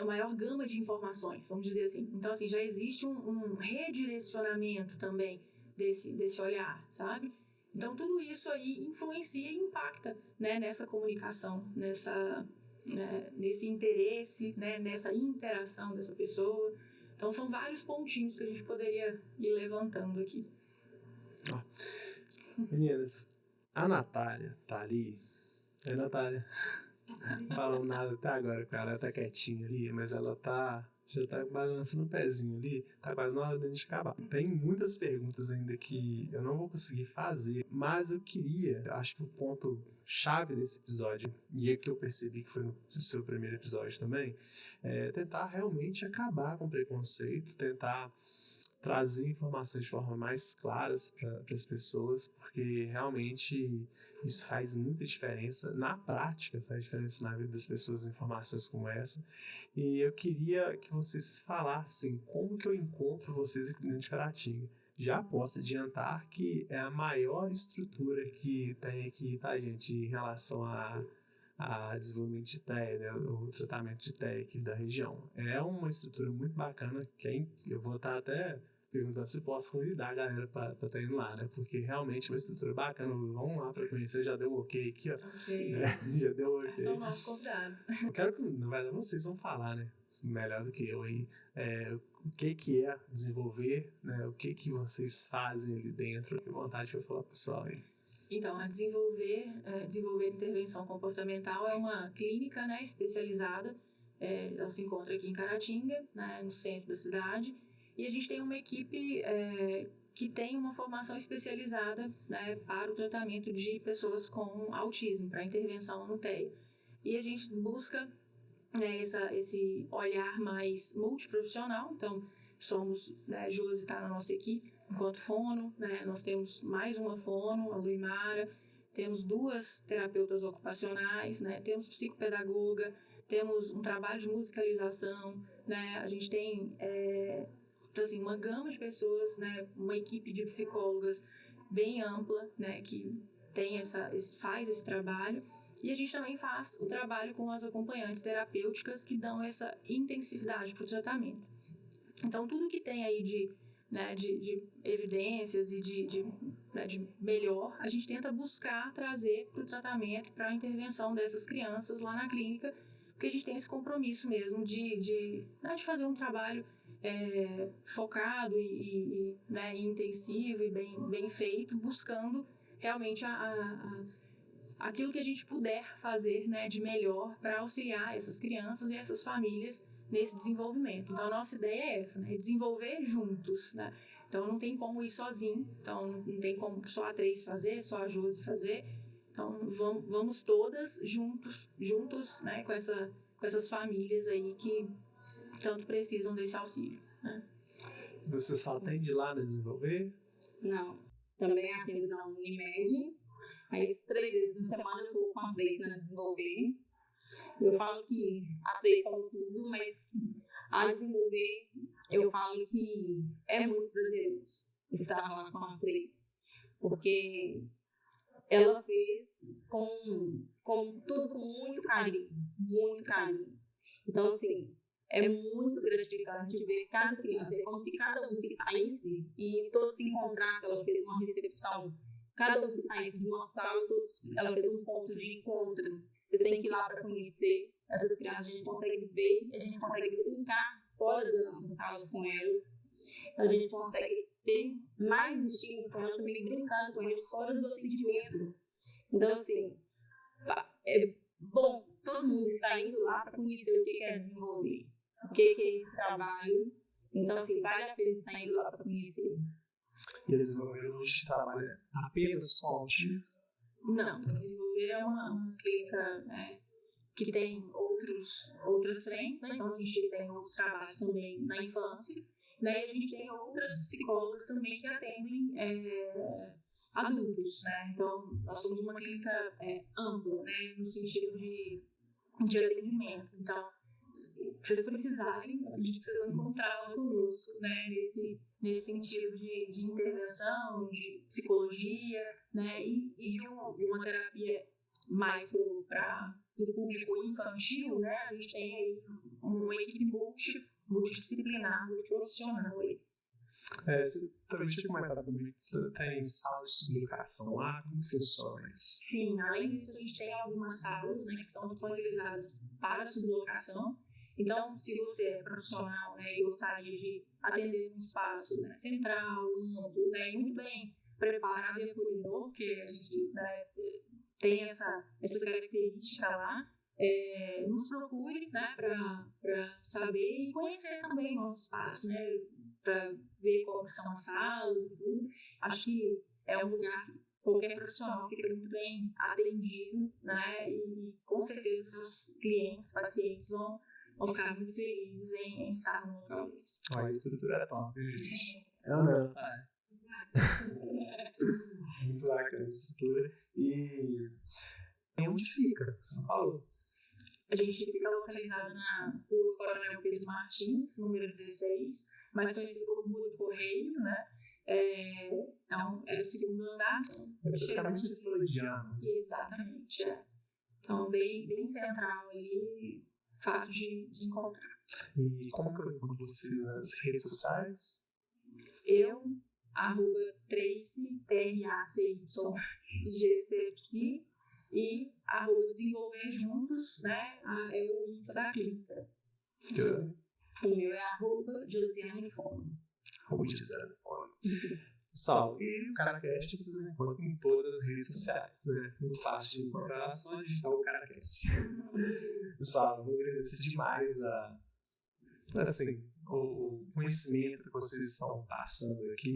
C: maior gama de informações, vamos dizer assim. Então, assim, já existe um redirecionamento também desse olhar, sabe? Então, tudo isso aí influencia e impacta, né, nessa comunicação, nesse interesse, né, nessa interação dessa pessoa. Então, são vários pontinhos que a gente poderia ir levantando aqui.
A: Meninas, a Natália tá ali. É, Natália. Não falamos nada até agora com ela tá quietinha ali, mas ela já tá balançando o pezinho ali, tá quase na hora da gente acabar. Tem muitas perguntas ainda que eu não vou conseguir fazer, mas eu acho que o ponto chave desse episódio, e é que eu percebi que foi no seu primeiro episódio também, é tentar realmente acabar com o preconceito, tentar trazer informações de forma mais claras para as pessoas, porque realmente isso faz muita diferença, na prática faz diferença na vida das pessoas, informações como essa. E eu queria que vocês falassem como que eu encontro vocês aqui dentro de Caratinga. Já posso adiantar que é a maior estrutura que tem aqui, tá, gente, em relação a desenvolvimento de TEA, né, o tratamento de TEA aqui da região. É uma estrutura muito bacana, eu vou estar até perguntando se posso convidar a galera para estar indo lá, né, porque realmente é uma estrutura bacana, vamos lá para conhecer, já deu ok aqui, ó.
C: Ok.
A: Já deu ok.
C: São nossos convidados.
A: Eu quero que, na verdade, vocês vão falar, né, melhor do que eu aí, o que é desenvolver, né, o que vocês fazem ali dentro, que vontade para falar pro pessoal aí.
C: Então, a desenvolver intervenção comportamental é uma clínica, né, especializada. Ela se encontra aqui em Caratinga, né, no centro da cidade. E a gente tem uma equipe que tem uma formação especializada, né, para o tratamento de pessoas com autismo, para intervenção no TEA. E a gente busca, né, esse olhar mais multiprofissional. Então, a Josi está na nossa equipe enquanto fono, né? Nós temos mais uma fono, a Luimara, temos 2 terapeutas ocupacionais, né? Temos psicopedagoga, temos um trabalho de musicalização, né? A gente tem então, assim, uma gama de pessoas, né? Uma equipe de psicólogas bem ampla, né? Que tem faz esse trabalho. E a gente também faz o trabalho com as acompanhantes terapêuticas que dão essa intensividade para o tratamento. Então, tudo que tem aí de evidências e de melhor, a gente tenta buscar trazer para o tratamento, para a intervenção dessas crianças lá na clínica, porque a gente tem esse compromisso mesmo de fazer um trabalho focado e intensivo e bem feito, buscando realmente aquilo que a gente puder fazer, né, de melhor para auxiliar essas crianças e essas famílias nesse desenvolvimento. Então, a nossa ideia é essa, né? Desenvolver juntos, né? Então, não tem como ir sozinho. Então, não tem como só a Tracy fazer, só a Josi fazer. Então, vamos todas juntos, né? Com essas famílias aí tanto precisam desse auxílio, né?
A: Você só atende lá na Desenvolver?
D: Não. Também atendo na Unimed. Mas 3 vezes na semana eu tô com a 3 na Desenvolver. Eu falo que a 3 fala tudo, mas a Desenvolver, eu falo que é muito prazeroso estar lá com a 3. Porque ela fez com tudo com muito carinho, muito carinho. Então, assim, é muito gratificante ver cada criança. É como se cada um que saísse e todos se encontrassem. Ela fez uma recepção. Cada um que saísse de uma sala, ela fez um ponto de encontro. Vocês têm que ir lá para conhecer essas crianças. A gente consegue ver, a gente consegue brincar fora das nossas salas com elas. A gente consegue ter mais estímulo com elas também, brincando com eles fora do atendimento. Então, assim, é bom todo mundo estar indo lá para conhecer o que é Desenvolver, o que é esse trabalho. Então, assim, vale a pena estar indo lá para conhecer.
A: E a Desenvolver hoje trabalha apenas com autismo?
C: Não, Desenvolver é uma clínica que tem outras frentes, né? Então a gente tem outros trabalhos também na infância, né? E a gente tem outras psicólogas também que atendem adultos, né? Então nós somos uma clínica ampla, né? No sentido de atendimento. Então, se vocês precisarem, eu acredito que vocês vão encontrar lá conosco, né? Nesse sentido de intervenção, de psicologia, né? E de uma terapia mais para o público infantil, né? A gente tem aí uma equipe multidisciplinar, multiprofissional aí.
A: Você também tinha comentado comigo que você tem salas de educação lá, como funciona isso?
C: Sim, além disso, a gente tem algumas salas, né, que são disponibilizadas para sublocação. Então, se você é profissional, né, e gostaria de atender um espaço, né, central, amplo, né, muito bem preparado e acolhedor, porque a gente, né, tem essa característica lá, nos procure, né, para saber e conhecer também o nosso espaço, né, para ver como são as salas e tudo. Acho que é um lugar que qualquer profissional fica muito bem atendido, né, e com certeza seus clientes, pacientes vão ficar muito felizes em estar no local desse.
A: Olha, a estrutura é top, gente. Não. Muito bacana a estrutura. E onde fica? Você não falou.
C: A gente fica localizado na Rua Coronel Pedro Martins, número 16, mais conhecido como Rua do Correio, né? Então, é o segundo andar.
A: É praticamente Slodiano.
C: Exatamente, Então, bem central ali, fácil de encontrar.
A: E como que eu encontro você nas redes sociais?
C: Eu, @Tracy, TRACY, e @Desenvolver Juntos, né? É o Insta da clínica. O meu é @Josiane Fono.
A: Pessoal, e o CaraCast vocês encontram em todas as redes sociais, né? Muito fácil de encontrar, só digitar o CaraCast. Pessoal, eu vou agradecer demais o conhecimento que vocês estão passando aqui.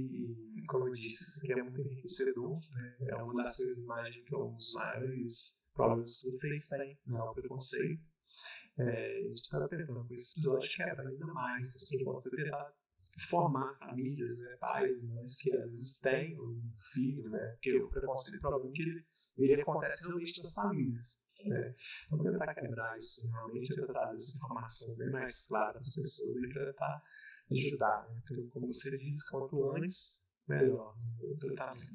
A: E, como eu disse, isso aqui é muito enriquecedor, né? É uma das coisas, imagino, que é um dos maiores problemas que vocês têm, né? O preconceito. A gente está tentando com esse episódio quebrar ainda mais esse preconceito, tentar formar famílias, né, pais e mães que às vezes têm um filho, né, porque o preconceito é um problema que ele acontece realmente nas famílias, né. Então tentar quebrar isso realmente, tentar trazer essa informação bem mais clara para as pessoas e tentar ajudar, né, porque, como você disse, quanto antes, melhor, né, o tratamento.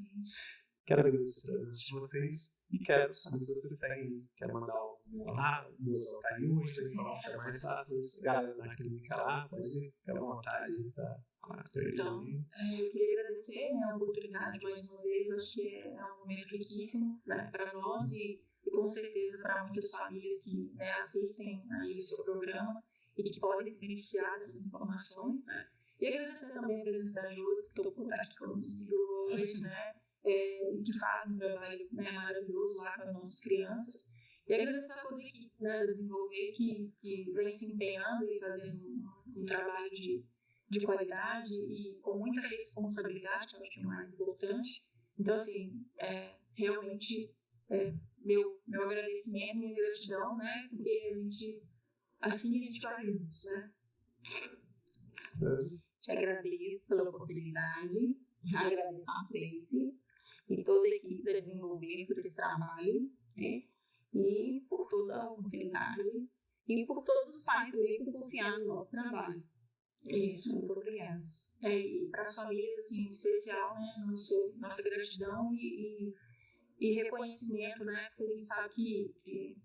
A: Quero agradecer a presença de vocês e quero saber se vocês querem mandar um olá, o Mozão tá aí hoje, então é mais fácil, mas galera da clínica lá, pode ficar à vontade, tá?
C: Então, eu queria agradecer, né, a oportunidade mais uma vez. Acho que é um momento riquíssimo, né, para nós e com certeza para muitas famílias que, né, assistem aí o seu programa e que podem se beneficiar dessas informações, né. E agradecer também a presença da Júlia, que topou estar aqui comigo hoje, né, que faz um trabalho, né, maravilhoso lá com as nossas crianças. E agradecer a toda a equipe, né, da Desenvolver, que vem se empenhando e fazendo um trabalho de qualidade e com muita responsabilidade, que eu acho que é o mais importante. Então, assim, realmente, meu agradecimento, minha gratidão, né, porque assim a gente vai juntos, né.
D: Te agradeço pela oportunidade, agradeço a Tracy e toda a equipe da Desenvolver por esse trabalho, né? E por toda a oportunidade e por todos os pais também por confiar no nosso trabalho. Isso, muito obrigada.
C: E para as famílias, assim, em especial, né, nossa gratidão e reconhecimento, né, porque a gente sabe que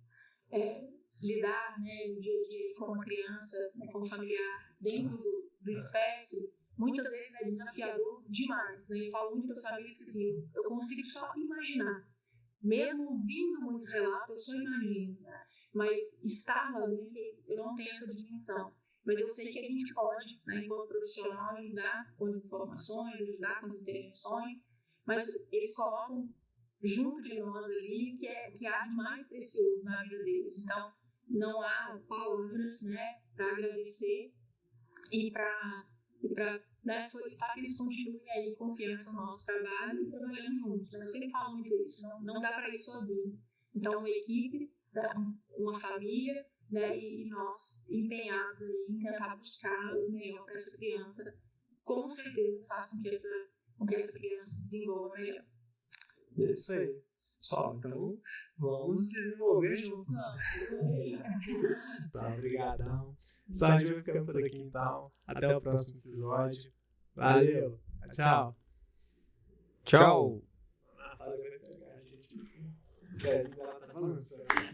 C: lidar, né, no dia a dia com uma criança, né, com um familiar dentro do espectro, muitas vezes é desafiador demais. Né? Eu falo muito para as famílias que assim, eu consigo só imaginar, mesmo ouvindo muitos relatos, eu só imagino, né? Mas estar lá dentro, eu não tenho essa dimensão. Mas eu sei que a gente pode, né, enquanto profissional, ajudar com as informações, ajudar com as intervenções, mas eles colocam junto de nós ali o que há de mais precioso na vida deles. Então, não há palavras, né, para agradecer e para né, solicitar que eles continuem aí confiança no nosso trabalho e trabalhando juntos. Né? Eu sempre falo muito isso, não dá para ir sozinho. Então, uma equipe, uma família, né, e nós empenhados em tentar buscar o melhor para essa criança, com certeza faz com que essa criança se desenvolva melhor.
A: É isso aí. Pessoal, então vamos desenvolver juntos. Tá, obrigadão. Só a gente vai ficando por aqui então. Até o próximo episódio. Valeu. Tchau.
B: Tchau.
A: A Natália vai pegar a gente. Porque ela tá avançando.